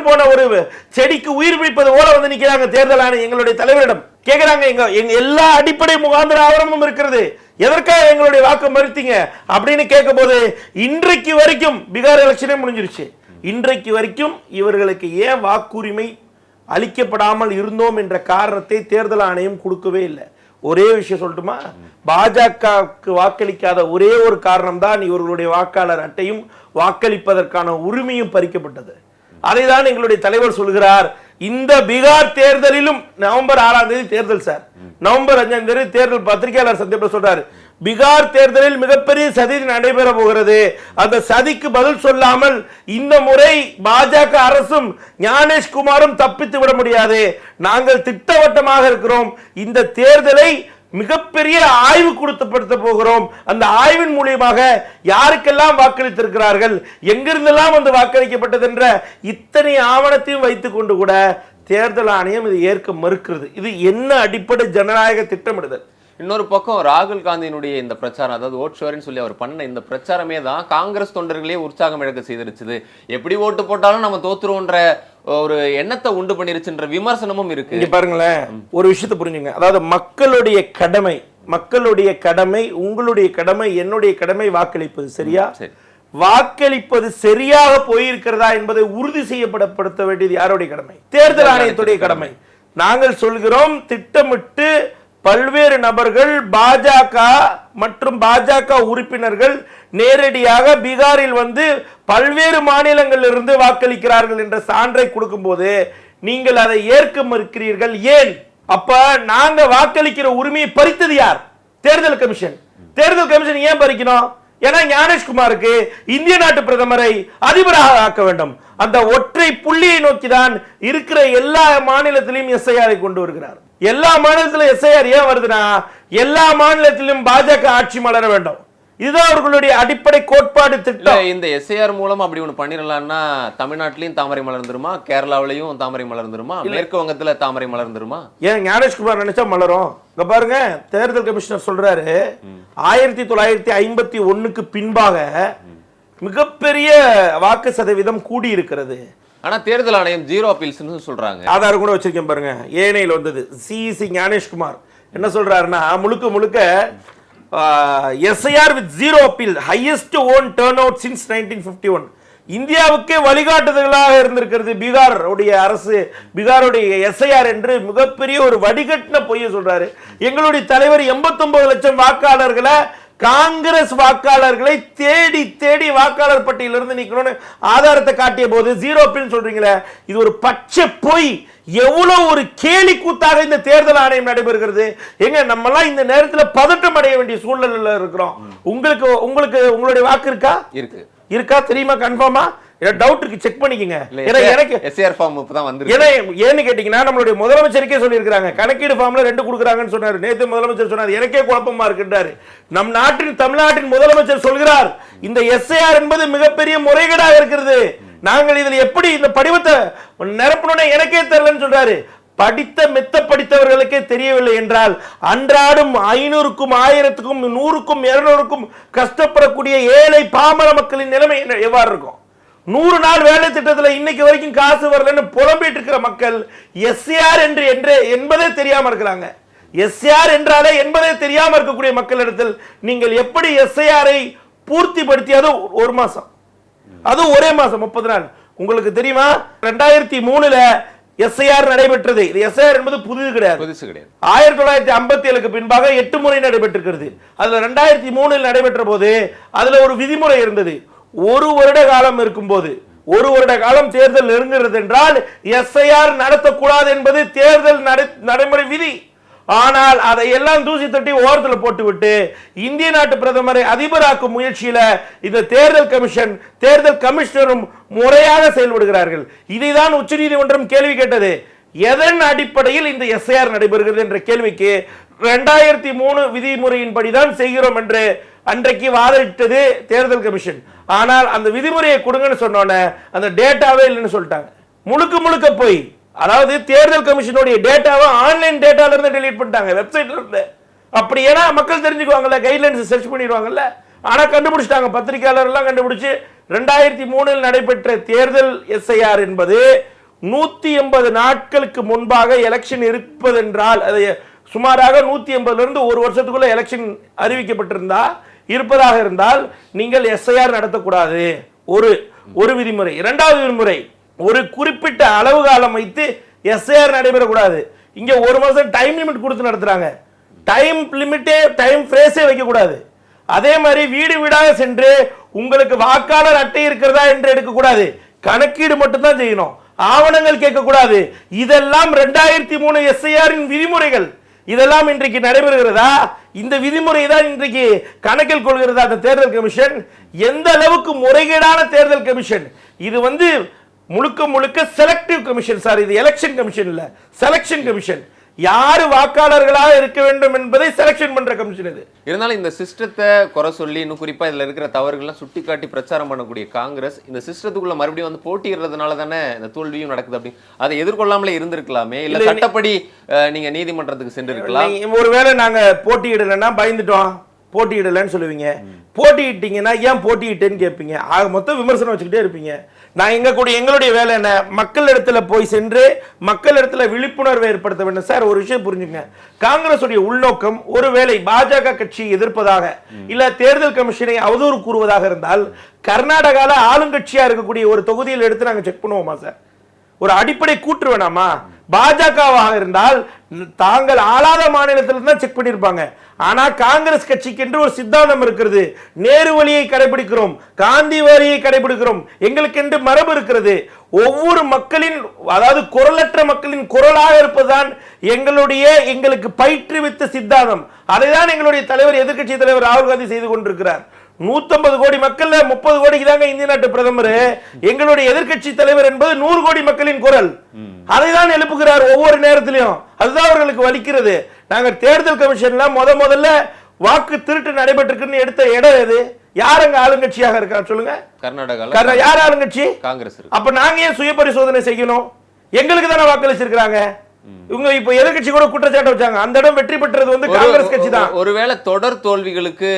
போன ஒரு செடிக்கு உயிர் பிடிப்பது போல வந்து நிக்கிறாங்க தேர்தல் ஆணையம் எங்களுடைய தலைவரிடம் கேக்குறாங்க. எங்க எல்லா அடிப்படை முகாந்திர ஆவணமும் இருக்கிறது, எதற்காக எங்களுடைய வாக்கு மறுத்தீங்க அப்படின்னு கேட்கும் போது இன்றைக்கு வரைக்கும் பீகார் எலெக்ஷனே முடிஞ்சிருச்சு, இன்றைக்கு வரைக்கும் இவர்களுக்கு ஏன் வாக்குரிமை அளிக்கப்படாமல் இருந்தோம் என்ற காரணத்தை தேர்தல் ஆணையம் கொடுக்கவே இல்லை. ஒரே விஷயம் சொல்லட்டுமா, பாஜகவுக்கு வாக்களிக்காத ஒரே ஒரு காரணம் தான் இவர்களுடைய வாக்காளர் அட்டையும் வாக்களிப்பதற்கான உரிமையும் பறிக்கப்பட்டது. அதைதான் எங்களுடைய தலைவர் சொல்கிறார். இந்த பீகார் தேர்தலிலும் நவம்பர் 6ஆம் தேதி தேர்தல் சார், நவம்பர் 5ஆம் தேதி தேர்தல் பத்திரிகையாளர் சந்திப்பில் சொல்றாரு, பீகார் தேர்தலில் மிகப்பெரிய சதி நடைபெற போகிறது, அந்த சதிக்கு பதில் சொல்லாமல் இந்த முறை பாஜக அரசும் ஞானேஷ்குமாரும் தப்பித்து விட முடியாது, நாங்கள் திட்டவட்டமாக இருக்கிறோம், இந்த தேர்தலை மிகப்பெரிய ஆய்வு கொடுத்தப்படுத்த போகிறோம், அந்த ஆய்வின் மூலியமாக யாருக்கெல்லாம் வாக்களித்திருக்கிறார்கள், எங்கிருந்தெல்லாம் வந்து வாக்களிக்கப்பட்டது என்ற இத்தனை ஆவணத்தையும் வைத்துக் கொண்டு கூட தேர்தல் ஆணையம் இது ஏற்க மறுக்கிறது. இது என்ன அடிப்படை ஜனநாயக திட்டமிடுதல்? இன்னொரு பக்கம் ராகுல் காந்தியினுடைய இந்த பிரச்சாரம், அதாவது ஓட் ஷோரின்னு சொல்லி அவர் பண்ண இந்த பிரச்சாரமே தான் காங்கிரஸ் தொண்டர்களே உற்சாகம் இழக்க செய்திருச்சுது. எப்படி ஓட்டு போட்டாலும் நம்ம தோத்துருவோன்ற ஒரு எண்ணத்தை உண்டு பண்ணிருச்சுன்ற விமர்சனமும் இருக்கு. இங்க பாருங்களேன், ஒரு விஷயத்தை புரிஞ்சுங்க. அதாவது மக்களுடைய கடமை, உங்களுடைய கடமை, என்னுடைய கடமை வாக்களிப்பது. சரியா? வாக்களிப்பது சரியாக போயிருக்கிறதா என்பதை உறுதி செய்யப்படுத்த வேண்டியது யாருடைய கடமை? தேர்தல் ஆணையத்துடைய கடமை. நாங்கள் சொல்கிறோம், திட்டமிட்டு பல்வேறு நபர்கள் பாஜக மற்றும் பாஜக உறுப்பினர்கள் நேரடியாக பீகாரில் வந்து பல்வேறு மாநிலங்களில் இருந்து வாக்களிக்கிறார்கள் என்ற சான்றை கொடுக்கும் போது நீங்கள் அதை ஏற்க மறுக்கிறீர்கள். ஏன்? அப்ப நாங்க வாக்களிக்கிற உரிமையை பறித்தது யார்? தேர்தல் கமிஷன். தேர்தல் கமிஷன் ஏன் பறிக்கணும்? ஏன்னா ஞானேஷ்குமாருக்கு இந்திய நாட்டு பிரதமரை அதிபராக ஆக்க வேண்டும். அந்த ஒற்றை புள்ளியை நோக்கிதான் இருக்கிற எல்லா மாநிலத்திலும் எஸ்ஐஆரை கொண்டு வருகிறார். எல்லா மாநிலத்திலும் எஸ்ஐஆர் ஏன் வருதுன்னா, எல்லா மாநிலத்திலும் பாஜக ஆட்சி மலர வேண்டும். இதுதான் அவர்களுடைய அடிப்படை கோட்பாடு திட்டம். இந்த எஸ்ஐஆர் மூலம் அப்படி ஒண்ணு பண்ணிடலாம்னா தமிழ்நாட்டிலையும் தாமரை மலர்ந்துருமா, கேரளாவிலையும் தாமரை மலர்ந்துருமா, மேற்கு வங்கத்துல தாமரை மலர்ந்துருமா? ஏன் ஞானேஷ்குமார் நினைச்சா மலரும்? இங்க பாருங்க, தேர்தல் கமிஷனர் சொல்றாரு 1951க்கு பின்பாக மிகப்பெரிய வாக்கு சதவீதம் கூடி இருக்கிறது. ஆனா தேர்தல் ஆணையம் 0 அப்பீல்ஸ்னு சொல்றாங்க. ஆதாரம் கூட வச்சிருக்கேன் பாருங்க, ஏனையில் வந்தது. சிஇசி ஞானேஷ்குமார் என்ன சொல்றாருன்னா, முழுக்க SIR with 0 appeal, highest own turn out since 1951. இந்தியாவுக்கே வழிகாட்டுதலாக இருந்திருக்கிறது பீகார் உடைய அரசு, பீகாருடைய எஸ்ஐஆர் என்று மிகப்பெரிய ஒரு வடிகட்டின பொய்ய சொல்றாரு. எங்களுடைய தலைவர் 89 லட்சம் வாக்காளர்களை, காங்கிரஸ் வாக்காளர்களை தேடி தேடி வாக்காளர் பட்டியலிருந்து நீக்கணும்னு ஆதாரத்தை காட்டிய போது 0 அப்பீல் சொல்றீங்களே, இது ஒரு பச்சை பொய். எவ்வளவு ஒரு கேலி கூத்தாக இந்த தேர்தல் ஆணையம் நடைபெறுகிறது. எங்க நம்மலாம் இந்த நேரத்தில் பதட்டம் அடைய வேண்டிய சூழ்நிலையில இருக்கிறோம். உங்களுடைய வாக்கு இருக்கா தெரியுமா? கன்ஃபார்மா? டவுட் இருக்கு, செக் பண்ணிக்கங்க. எனக்கு எஸ்ஆர் ஃபார்ம் இப்பதான் வந்திருக்கு. ஏன்னு கேட்டீங்கன்னா, நம்மளுடைய முதலமைச்சருக்கே சொல்லியிருக்காங்க, கணக்கீடு ஃபார்ம்ல 2 கொடுக்குறாங்கன்னு சொன்னாரு. நேத்து முதலமைச்சர் சொன்னார், எனக்கே குழப்பமா இருக்குன்றாரு. நம் தமிழ்நாட்டின் முதலமைச்சர் சொல்கிறார், இந்த எஸ்ஐஆர் என்பது மிகப்பெரிய முறைகேடாக இருக்கிறது, நாங்கள் இதில் எப்படி இந்த படிவத்தை நிரப்பணும்னு எனக்கே தெரியலன்னு சொல்றாரு. மெத்த படித்தவர்களுக்கே தெரியவில்லை என்றால் அன்றாடம் 500க்கும் 1000க்கும் 100க்கும் 200க்கும் கஷ்டப்படக்கூடிய ஏழை பாமர மக்களின் நிலைமை எவ்வாறு இருக்கும்? 100 நாள் வேலை திட்டத்தில் இன்னைக்கு வரைக்கும் காசு வரலன்னு புலம்பிட்டு இருக்கிற மக்கள் எஸ்ஆர் என்பதே தெரியாம இருக்கிறாங்க. எஸ்ஆர் என்றாலே என்பதே தெரியாம இருக்கக்கூடிய மக்களிடத்தில் நீங்கள் எப்படி எஸ்ஐஆரை பூர்த்தி படுத்தி, அது 1 மாசம், அது ஒரே மாசம் 30 நாள். உங்களுக்கு தெரியுமா, 2003ல எஸ்ஐஆர் நடைபெற்றது. இது எஸ்ஐஆர் என்பது புதிது கிடையாது. 1957க்கு பின்பாக 8 முறை நடைபெற்றிருக்கிறது. அதுல 2003 நடைபெற்ற போது அதுல ஒரு விதிமுறை இருந்தது. ஒரு வருட காலம் இருக்கும்போது, ஒரு வருட காலம் தேர்தல் நெருங்குகிறது என்றால் எஸ்ஐஆர் நடத்தக்கூடாது என்பது தேர்தல் நடைமுறை விதி. ஆனால் அதை எல்லாம் தூசி தட்டி ஓரத்தில் போட்டுவிட்டு இந்திய நாட்டு பிரதமரை அதிபராக்கும் முயற்சியில இந்த தேர்தல் கமிஷன், தேர்தல் கமிஷனரும் முறையாக செயல்படுகிறார்கள். இதைதான் உச்சநீதிமன்றம் கேள்வி கேட்டது. எதன் அடிப்படையில் இந்த எஸ்ஐஆர் நடைபெறுகிறது என்ற கேள்விக்கு 2003 விதிமுறையின்படி தான் செய்கிறோம் என்று அன்றைக்கு வாதிட்டது தேர்தல் கமிஷன். ஆனால் அந்த விதிமுறையை கொடுங்கன்னு சொன்னோன்னே அந்த டேட்டாவே இல்லைன்னு சொல்லிட்டாங்க. முழுக்க முழுக்க போய், அதாவது தேர்தல் கமிஷனுடைய டேட்டாவை ஆன்லைன் டேட்டால இருந்து டெலீட் பண்ணிட்டாங்க, வெப்சைட்ல இருந்து. அப்படி ஏன்னா மக்கள் தெரிஞ்சுக்குவாங்கல்ல, கைட்லைன்ஸ் சர்ச் பண்ணிடுவாங்கல்ல. ஆனா கண்டுபிடிச்சிட்டாங்க, பத்திரிகையாளர் எல்லாம் கண்டுபிடிச்சு 2003 நடைபெற்ற தேர்தல் எஸ்ஐஆர் என்பது 180 நாட்களுக்கு முன்பாக எலெக்ஷன் இருப்பதென்றால், அது சுமாராக 180 இருந்து ஒரு வருஷத்துக்குள்ள எலெக்ஷன் அறிவிக்கப்பட்டிருந்தா இருப்பதாக இருந்தால் நீங்கள் எஸ்ஐஆர் நடத்தக்கூடாது. ஒரு விதிமுறை. இரண்டாவது விதிமுறை, ஒரு குறிப்பிட்ட அளவு காலம் வைத்து எஸ்ஐஆர் நடைபெறக்கூடாது. இங்க ஒரு மாசம் டைம் லிமிட் கொடுத்து நடத்துறாங்க. டைம் லிமிட்டே, டைம் ஃப்ரேஸே வைக்க கூடாது. அதே மாதிரி வீடு வீடாக சென்று உங்களுக்கு வாக்காளர் அட்டை இருக்கிறதா என்று எடுக்கக்கூடாது, கணக்கீடு மட்டும் தான் செய்யணும், ஆவணங்கள் கேட்கக்கூடாது. இதெல்லாம் 2003 எஸ்ஐஆரின் விதிமுறைகள். இதெல்லாம் இன்றைக்கு நடைபெறுகிறதா? இந்த விதிமுறை தான் இன்றைக்கு கணக்கில் கொள்கிறதா அந்த தேர்தல் கமிஷன்? எந்த அளவுக்கு முறைகேடான தேர்தல் கமிஷன் இது! முழுக்க முழுக்க செலக்டிவ் கமிஷன் சார், இது எலெக்ஷன் கமிஷன் இல்ல, செலக்ஷன் கமிஷன். யாரு வாக்காளர்களாக இருக்க வேண்டும் என்பதை செலக்ஷன் பண்ற கமிஷன் இது. இருந்தாலும் இந்த சிஸ்டத்தை குறை சொல்லி, இன்னும் குறிப்பா இதுல இருக்கிற தவறுகள்லாம் சுட்டி காட்டி பிரச்சாரம் பண்ணக்கூடிய காங்கிரஸ் இந்த சிஸ்டத்துக்குள்ள மறுபடியும் வந்து போட்டியிடுறதுனால தானே இந்த தோல்வியும் நடக்குது. அப்படி அதை எதிர்கொள்ளாமலே இருந்திருக்கலாமே, இல்ல சட்டப்படி நீங்க நீதிமன்றத்துக்கு சென்று இருக்கலாம். ஒருவேளை நாங்க போட்டியிடலைன்னா பயந்துட்டோம் போட்டியிடலன்னு சொல்லுவீங்க, போட்டியிட்டீங்கன்னா ஏன் போட்டியிட்டேன்னு கேட்பீங்க. ஆக மொத்தம் விமர்சனம் வச்சுக்கிட்டே இருப்பீங்க. நான் எங்களுடைய வேலை என்ன? மக்கள் இடத்துல போய் சென்று மக்கள் இடத்துல விழிப்புணர்வை ஏற்படுத்த வேண்டும். சார், ஒரு விஷயம் புரிஞ்சுங்க, காங்கிரஸ் உடைய உள்நோக்கம் ஒருவேளை பாஜக கட்சியை எதிர்ப்பதாக இல்ல தேர்தல் கமிஷனை அவதூறு கூறுவதாக இருந்தால் கர்நாடகால ஆளுங்கட்சியா இருக்கக்கூடிய ஒரு தொகுதியில் எடுத்து நாங்க செக் பண்ணுவோமா சார்? ஒரு அடிப்படை கூற்று வேணாமா? பாஜகவாக இருந்தால் தாங்கள் ஆளாத மாநிலத்தில் தான் செக் பண்ணிருப்பாங்க. ஆனா காங்கிரஸ் கட்சிக்கு என்று ஒரு சித்தாந்தம் இருக்கிறது. நேரு வழியை கடைபிடிக்கிறோம், காந்தி வழியை கடைபிடிக்கிறோம், எங்களுக்கு என்று மரபு இருக்கிறது. ஒவ்வொரு மக்களின், அதாவது குரலற்ற மக்களின் குரலாக இருப்பதுதான் எங்களுக்கு பயிற்றுவித்த சித்தாந்தம். அதைதான் எங்களுடைய தலைவர், எதிர்க்கட்சி தலைவர் ராகுல் காந்தி செய்து கொண்டிருக்கிறார். 150 கோடி மக்கள் 30 கோடிக்கு தாங்க இந்திய நாட்டு பிரதமர். எங்களுடைய எதிர்க்கட்சி தலைவர் என்பது 100 கோடி மக்களின் குரல். அதை தான் எழுப்புகிறார் ஒவ்வொரு நேரத்திலையும். அதுதான் அவர்களுக்கு வலிக்கிறது. நாங்க தேர்தல் கமிஷன்ல முதல்ல வாக்கு திருட்டு நடைபெற்றிருக்குன்னு எடுத்த இடம் எது? யார் அங்க ஆளுங்கட்சியாக இருக்கா சொல்லுங்க? கர்நாடகா. யார் ஆளுங்கட்சி? காங்கிரஸ். அப்ப நாங்க ஏன் சுய பரிசோதனை செய்யணும்? எங்களுக்கு தானே வாக்களிச்சிருக்காங்க. இவங்க இப்ப எதிர்க்கட்சி கூட குற்றச்சாட்டு வச்சாங்க, அந்த இடம் வெற்றி பெற்றது வந்து காங்கிரஸ் கட்சி தான். ஒருவேளை தொடர் தோல்விகளுக்கு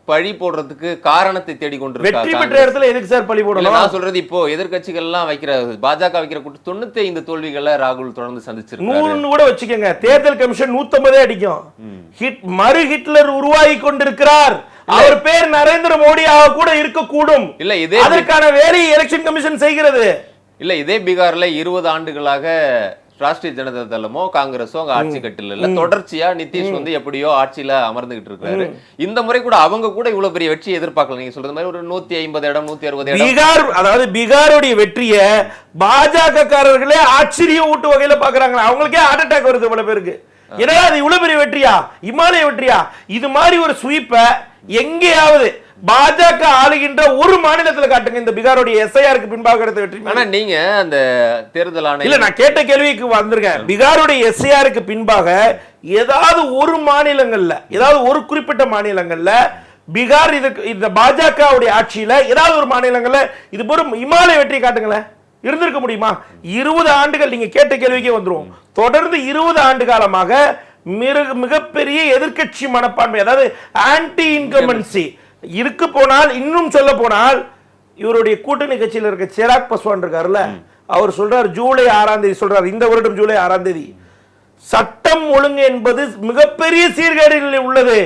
பழி போடுறதுக்கு காரணத்தை தேடி கொண்டிருக்காங்க. வெற்றி பெற்ற இடத்துல எதுக்கு சார் பழி போடணும்? நான் சொல்றது, இப்போ எதிர்க்கட்சிகள் எல்லாம் வைக்கிற, பாஜக வைக்கிற 95 தோல்விகளை ராகுல் தொடர்ந்து சந்திச்சிருக்காரு. 100 கூட வச்சுக்கோங்க, தேர்தல் கமிஷன் 150 அடிக்கும். மறு ஹிட்லர் உருவாகி கொண்டிருக்கிறார். அவர் பேர் நரேந்திர மோடியாக கூட இருக்கக்கூடும். இல்ல, இதே அதற்கான வேலையை எலெக்ஷன் கமிஷன் செய்கிறது. இல்ல, இதே பீகார்ல 20 ஆண்டுகளாக ராஷ்டிரிய ஜனதா தளமோ காங்கிரஸோ அங்க ஆட்சி கட்டில இல்ல, தொடர்ச்சியா நிதிஷ் வந்து எப்படியோ ஆட்சியில அமர்ந்துகிட்டு இருக்காரு. இந்த முறை கூட அவங்க கூட இவ்வளவு பெரிய வெற்றியை எதிர்பார்க்கல. நீங்க சொல்றது மாதிரி ஒரு 150 இடம் 160 இடம். பீகார், அதாவது பீகாருடைய வெற்றியை பாஜக காரர்களே ஆச்சரியம் ஊட்டு வகையில பாக்குறாங்க. அவங்களுக்கே ஹார்ட் அட்டாக் வருது பல பேருக்கு. ஏன்னா அது இவ்வளவு பெரிய வெற்றியா, இமாலய வெற்றியா? இது மாதிரி ஒரு ஸ்வீப்ப எங்கேயாவது பாஜக ஆளுகின்ற ஒரு மாநிலத்தில் காட்டுங்க இந்த பீகாருடைய எஸ்ஐஆருக்கு பின்பாக எடுத்த வெற்றி. ஆனா நீங்க அந்த தேர்தல் ஆணையம், இல்ல நான் கேட்ட கேள்விக்கு வந்திருக்கேன். பீகாருடைய எஸ்ஐஆருக்கு பின்பாக ஏதாவது ஒரு மாநிலங்கள்ல, ஏதாவது ஒரு குறிப்பிட்ட மாநிலங்கள்ல பீகார் இந்த பாஜகவுடைய ஆட்சியில ஏதாவது ஒரு மாநிலங்கள்ல இது ஒரு இமாலய வெற்றி காட்டுங்களேன். இருந்திருக்க முடியுமா? 20 ஆண்டுகள், நீங்க கேட்ட கேள்விக்கே வந்துருவோம். தொடர்ந்து 20 ஆண்டு காலமாக மிகப்பெரிய எதிர்க்கட்சி மனப்பான்மை, அதாவது ஆன்டி இன்கம்பன்சி இருக்கு. போனால் இன்னும் சொல்ல போனால் இவருடைய கூட்டணி கட்சியில் இருக்க சிராக் பஸ்வான் இருக்காருல்ல, அவர் சொல்றார் ஜூலை 6ஆம் தேதி சொல்றார், இந்த வருடம் ஜூலை 6ஆம் தேதி சட்டம் ஒழுங்கு என்பது மிகப்பெரிய சீர்கேடுகளில் உள்ளது,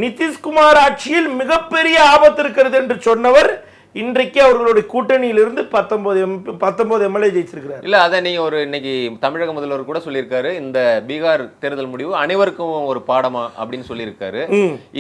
நிதிஷ்குமார் ஆட்சியில் மிகப்பெரிய ஆபத்து இருக்கிறது என்று சொன்னவர் இன்றைக்கு அவர்களுடைய கூட்டணியிலிருந்து 19 எம்எல்ஏ ஜெயிச்சிருக்கிறார். இல்ல அதை நீங்க ஒரு இன்னைக்கு தமிழக முதல்வர் கூட சொல்லியிருக்காரு, இந்த பீகார் தேர்தல் முடிவு அனைவருக்கும் ஒரு பாடமா அப்படின்னு சொல்லியிருக்காரு.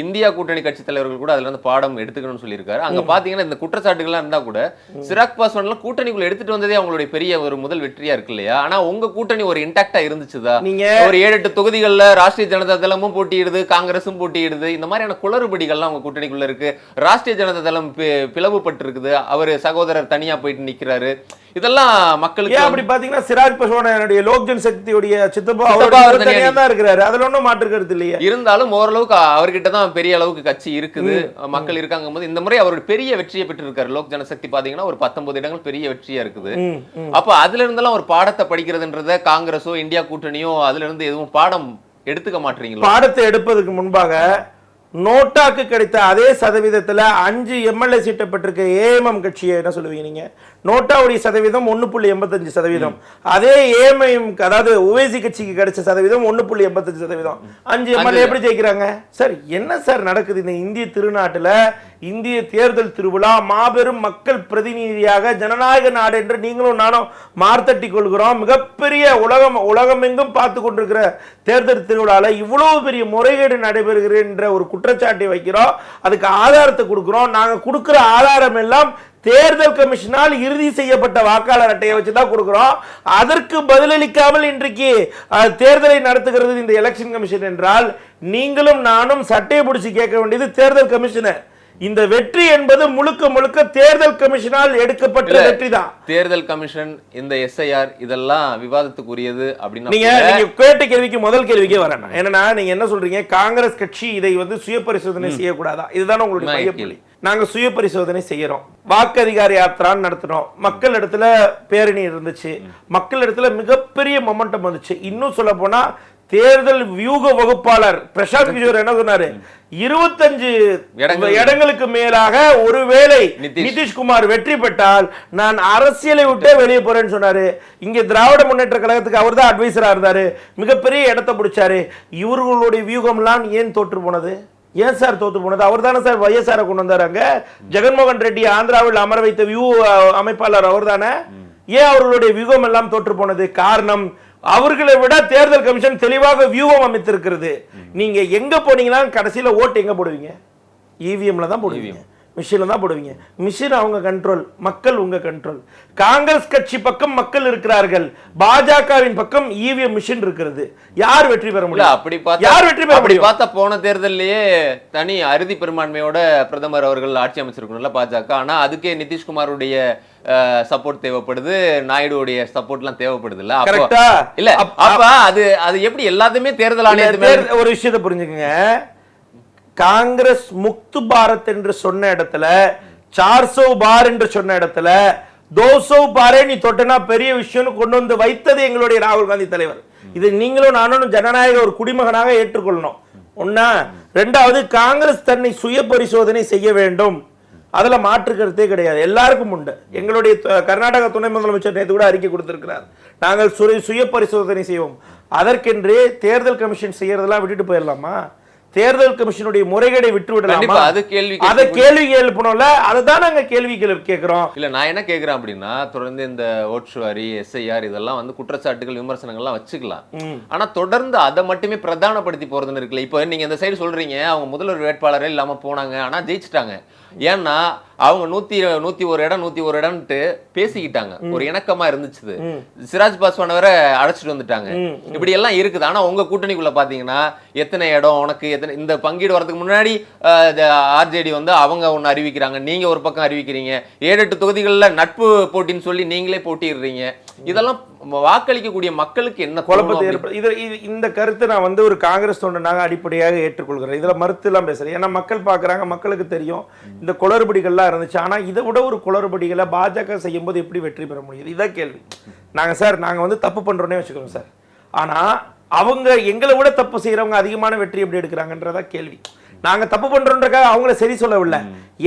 இந்தியா கூட்டணி கட்சி தலைவர்கள் கூட அதுல இருந்து பாடம் எடுத்துக்கணும்னு சொல்லியிருக்காரு. அங்க பாத்தீங்கன்னா இந்த குற்றச்சாட்டுகள்லாம் இருந்தா கூட சிராக் பாஸ்வான்லாம் கூட்டணிக்குள்ள எடுத்துட்டு வந்ததே அவங்களுடைய பெரிய ஒரு முதல் வெற்றியா இருக்கு இல்லையா? ஆனா உங்க கூட்டணி ஒரு இன்டாக்டா இருந்துச்சுதா? நீங்க ஒரு 7-8 தொகுதிகள்ல ராஷ்டிரிய ஜனதா தளமும் போட்டியிடுது, காங்கிரஸும் போட்டியிடுது. இந்த மாதிரியான குளறுபடிகள்லாம் உங்க கூட்டணிக்குள்ள இருக்கு. ராஷ்டிரிய ஜனதா தளம் பிளவுபட்டு இருக்குது, அவரு சகோதரர் தனியா போயிட்டு நிக்கிறாரு. இதெல்லாம் மக்களுக்கு அப்படி பாத்தீங்கன்னா சிராக் பாஸ்வானுடைய லோக் ஜனசக்தியுடைய சித்தப்பா தனியா தான் இருக்கிறாரு. அதுல ஒன்றும் மாற்று கருத்து இல்லையா? இருந்தாலும் ஓரளவுக்கு அவர்கிட்ட தான் பெரிய அளவுக்கு கட்சி இருக்குது, மக்கள் இருக்காங்க போது இந்த முறை அவர் பெரிய வெற்றியை பெற்றிருக்காரு. லோக் ஜனசக்தி பாத்தீங்கன்னா ஒரு 19 இடங்கள் பெரிய வெற்றியா இருக்குது. அப்ப அதுல இருந்தெல்லாம் ஒரு பாடத்தை படிக்கிறதுன்றத காங்கிரஸோ இந்தியா கூட்டணியோ அதுல இருந்து எதுவும் பாடம் எடுத்துக்க மாட்டீங்களா? பாடத்தை எடுப்பதற்கு முன்பாக நோட்டாக்கு கிடைத்த அதே சதவீதத்துல 5 எம்எல்ஏ சீட்டை பெற்றிருக்க ஏஎம்எம் கட்சியை என்ன சொல்லுவீங்க நீங்க? நோட்டாவுடைய சதவீதம் 1.85%. அதே ஏஎம்எம் அதாவது ஓவைசி கட்சிக்கு கிடைச்ச சதவீதம் 1.85%. 5 எம்எல்ஏ எப்படி ஜெயிக்கிறாங்க சார்? என்ன சார் நடக்குது இந்த இந்திய திருநாட்டுல? இந்திய தேர்தல் திருவிழா, மாபெரும் மக்கள் பிரதிநிதியாக ஜனநாயக நாடு என்று நீங்களும் நானும் மார்த்தட்டி கொள்கிறோம். மிகப்பெரிய உலகமெங்கும் பார்த்து கொண்டிருக்கிற தேர்தல் திருவிழால இவ்வளவு பெரிய முறைகேடு நடைபெறுகின்ற ஒரு குற்றச்சாட்டை வைக்கிறோம். அதுக்கு ஆதாரத்தை கொடுக்கிறோம். நாங்க கொடுக்கிற ஆதாரம் எல்லாம் தேர்தல் கமிஷனால் இறுதி செய்யப்பட்ட வாக்காளர் அட்டையை வச்சுதான் கொடுக்கிறோம். அதற்கு பதிலளிக்காமல் இன்றைக்கு தேர்தலை நடத்துகிறது இந்த எலெக்ஷன் கமிஷன் என்றால் நீங்களும் நானும் சட்டையை பிடிச்சி கேட்க வேண்டியது தேர்தல் கமிஷனர். இந்த வெற்றி என்பது முழுக்க முழுக்க தேர்தல் கமிஷனால் எடுக்கப்பட்ட வெற்றி தான். தேர்தல் கமிஷன், இந்த எஸ்ஐஆர் இதெல்லாம் விவாதத்துக்குரியது அப்படின்னு நீங்க கேட்ட கேள்விக்கு முதல் கேள்விக்கே வரேன். என்னன்னா நீங்க என்ன சொல்றீங்க, காங்கிரஸ் கட்சி இதை சுய பரிசோதனை செய்யக்கூடாதா? இதுதான் உங்களுடைய மையப்புள்ளி. நாங்க சுய பரிசோதனை செய்யறோம். வாக்கு அதிகார யாத்திரான்னு நடத்தினோம். மக்கள் இடத்துல பேரணி இருந்துச்சு. மக்கள் இடத்துல மிகப்பெரிய மொமெண்டம் வந்துச்சு. இன்னும் சொல்ல போனா தேர்தல் வியூக வகுப்பாளர் பிரசாந்த் கிஷோர் என்ன சொன்னாரு, 25 இடங்களுக்கு மேலாக ஒருவேளை நிதிஷ்குமார் வெற்றி பெற்றால் நான் அரசியலை விட்டே வெளியே போறேன்னு சொன்னாரு. இங்க திராவிட முன்னேற்ற கழகத்துக்கு அவர் தான் அட்வைசரா இருந்தாரு, மிகப்பெரிய இடத்தை பிடிச்சாரு. இவர்களுடைய வியூகம்லாம் ஏன் தோற்று போனது? ஏன் சார் தோத்து போனது? அவர் தானே சார் வைஎஸ்ஆர் கொண்டு வந்தாங்க. ஜெகன்மோகன் ரெட்டி ஆந்திராவில் அமர வைத்த வியூ அமைப்பாளர் அவர் தானே. ஏன் அவர்களுடைய வியூகம் எல்லாம் தோற்று போனது? காரணம், அவர்களை விட தேர்தல் கமிஷன் தெளிவாக வியூகம் அமைத்திருக்கிறது. நீங்க எங்க போனீங்கன்னா கடைசியில ஓட்டு எங்க போடுவீங்க? இவிஎம்ல தான் போடுவீங்க, மிஷின்ல தான் போடுவீங்க. மிஷின் அவங்க கண்ட்ரோல், மக்கள் உங்க கண்ட்ரோல். காங்கிரஸ் கட்சி பக்கம் மக்கள் இருக்கிறார்கள், பாஜகவின் பக்கம் இவிஎம் மிஷின் இருக்கிறது. யார் வெற்றி பெற முடியும்? அப்படி பார்த்தா யார் வெற்றி பெற முடியும்? பார்த்தா போன தேர்தலிலேயே தனி அறுதி பெரும்பான்மையோட பிரதமர் அவர்கள் ஆட்சி அமைச்சிருக்கணும்ல பாஜக. ஆனா அதுக்கே நிதிஷ்குமாருடைய சப்போர்ட் தேவைப்படுது, நாயுடுடைய சப்போர்ட்லாம் தேவைப்படுது இல்ல? இல்ல அப்ப அது எப்படி எல்லாத்தையுமே தேர்தல் ஆணையத்து ஒரு விஷயத்தை புரிஞ்சுக்கங்க. காங்கிரஸ் முக்து பாரத் என்று சொன்ன இடத்துல, 400 பார் என்று சொன்ன இடத்துல 200 பாரே நீ தொட்டனா பெரிய விஷயம்னு கொண்டு வந்து வைத்தது எங்களுடைய ராகுல் காந்தி தலைவர். இது நீங்களும் நானும் ஜனநாயக ஒரு குடிமகனாக ஏற்றுக்கொள்ளணும். ஒன்னா. ரெண்டாவது, காங்கிரஸ் தன்னை சுய பரிசோதனை செய்ய வேண்டும். அதுல மாற்று கருத்தே கிடையாது, எல்லாருக்கும் உண்டு. எங்களுடைய கர்நாடக துணை முதலமைச்சர் நேற்று கூட அறிக்கை கொடுத்திருக்கிறார், நாங்கள் சுய பரிசோதனை செய்வோம். அதற்கென்று தேர்தல் கமிஷன் செய்யறதெல்லாம் விட்டுட்டு போயிடலாமா? தேர்தல் கமிஷனுடைய முறைகேடை விட்டு விடலாமா? அது கேள்வி எழுப்பணும்ல, அதுதான் நாங்க கேள்வி கேட்கிறோம். இல்ல நான் என்ன கேட்கிறேன் அப்படின்னா, தொடர்ந்து இந்த ஓட்சுவாரி எஸ்ஐஆர் இதெல்லாம் குற்றச்சாட்டுகள் விமர்சனங்கள்லாம் வச்சுக்கலாம். ஆனா தொடர்ந்து அதை மட்டுமே பிரதானப்படுத்தி போறதுன்னு இருக்குல்ல. இப்போ நீங்க இந்த சைடு சொல்றீங்க அவங்க முதல்வர் வேட்பாளரே இல்லாம போனாங்க, ஆனா ஜெயிச்சிட்டாங்க. ஏன்னா அவங்க 101 இடம் 101 இடம்ட்டு பேசிக்கிட்டாங்க, ஒரு இணக்கமா இருந்துச்சு. சிராஜ் பாஸ்வான் வர அழைச்சிட்டு வந்துட்டாங்க. இப்படி எல்லாம் இருக்குது. ஆனா உங்க கூட்டணிக்குள்ள பாத்தீங்கன்னா எத்தனை இடம் உனக்கு எத்தனை, இந்த பங்கீடு வரதுக்கு முன்னாடி ஆர்ஜேடி அவங்க ஒன்னு அறிவிக்கிறாங்க, நீங்க ஒரு பக்கம் அறிவிக்கிறீங்க. 7-8 தொகுதிகளில் நட்பு போட்டின்னு சொல்லி நீங்களே போட்டிடுறீங்க. இதெல்லாம் வாக்களிக்கக்கூடிய மக்களுக்கு என்ன குழப்பத்தை ஏற்படுது? இந்த கருத்தை நான் ஒரு காங்கிரஸ் தொண்டனாக அடிப்படையாக ஏற்றுக்கொள்கிறேன். இதுல மறுத்து எல்லாம் பேசுறேன். ஏன்னா மக்கள் பாக்குறாங்க, மக்களுக்கு தெரியும் இந்த குளறுபடிகள்லாம் இருந்துச்சு. ஆனா இதை விட ஒரு குளறுபடிகளை பாஜக செய்யும் போது எப்படி வெற்றி பெற முடியுது? இதான் கேள்வி. நாங்க தப்பு பண்றோன்னே வச்சுக்கிறோம் சார். ஆனா அவங்க எங்களை விட தப்பு செய்யறவங்க அதிகமான வெற்றி எப்படி எடுக்கிறாங்கன்றதா கேள்வி. நாங்க தப்பு பண்றோன்றக்காக அவங்கள சரி சொல்லவில்லை.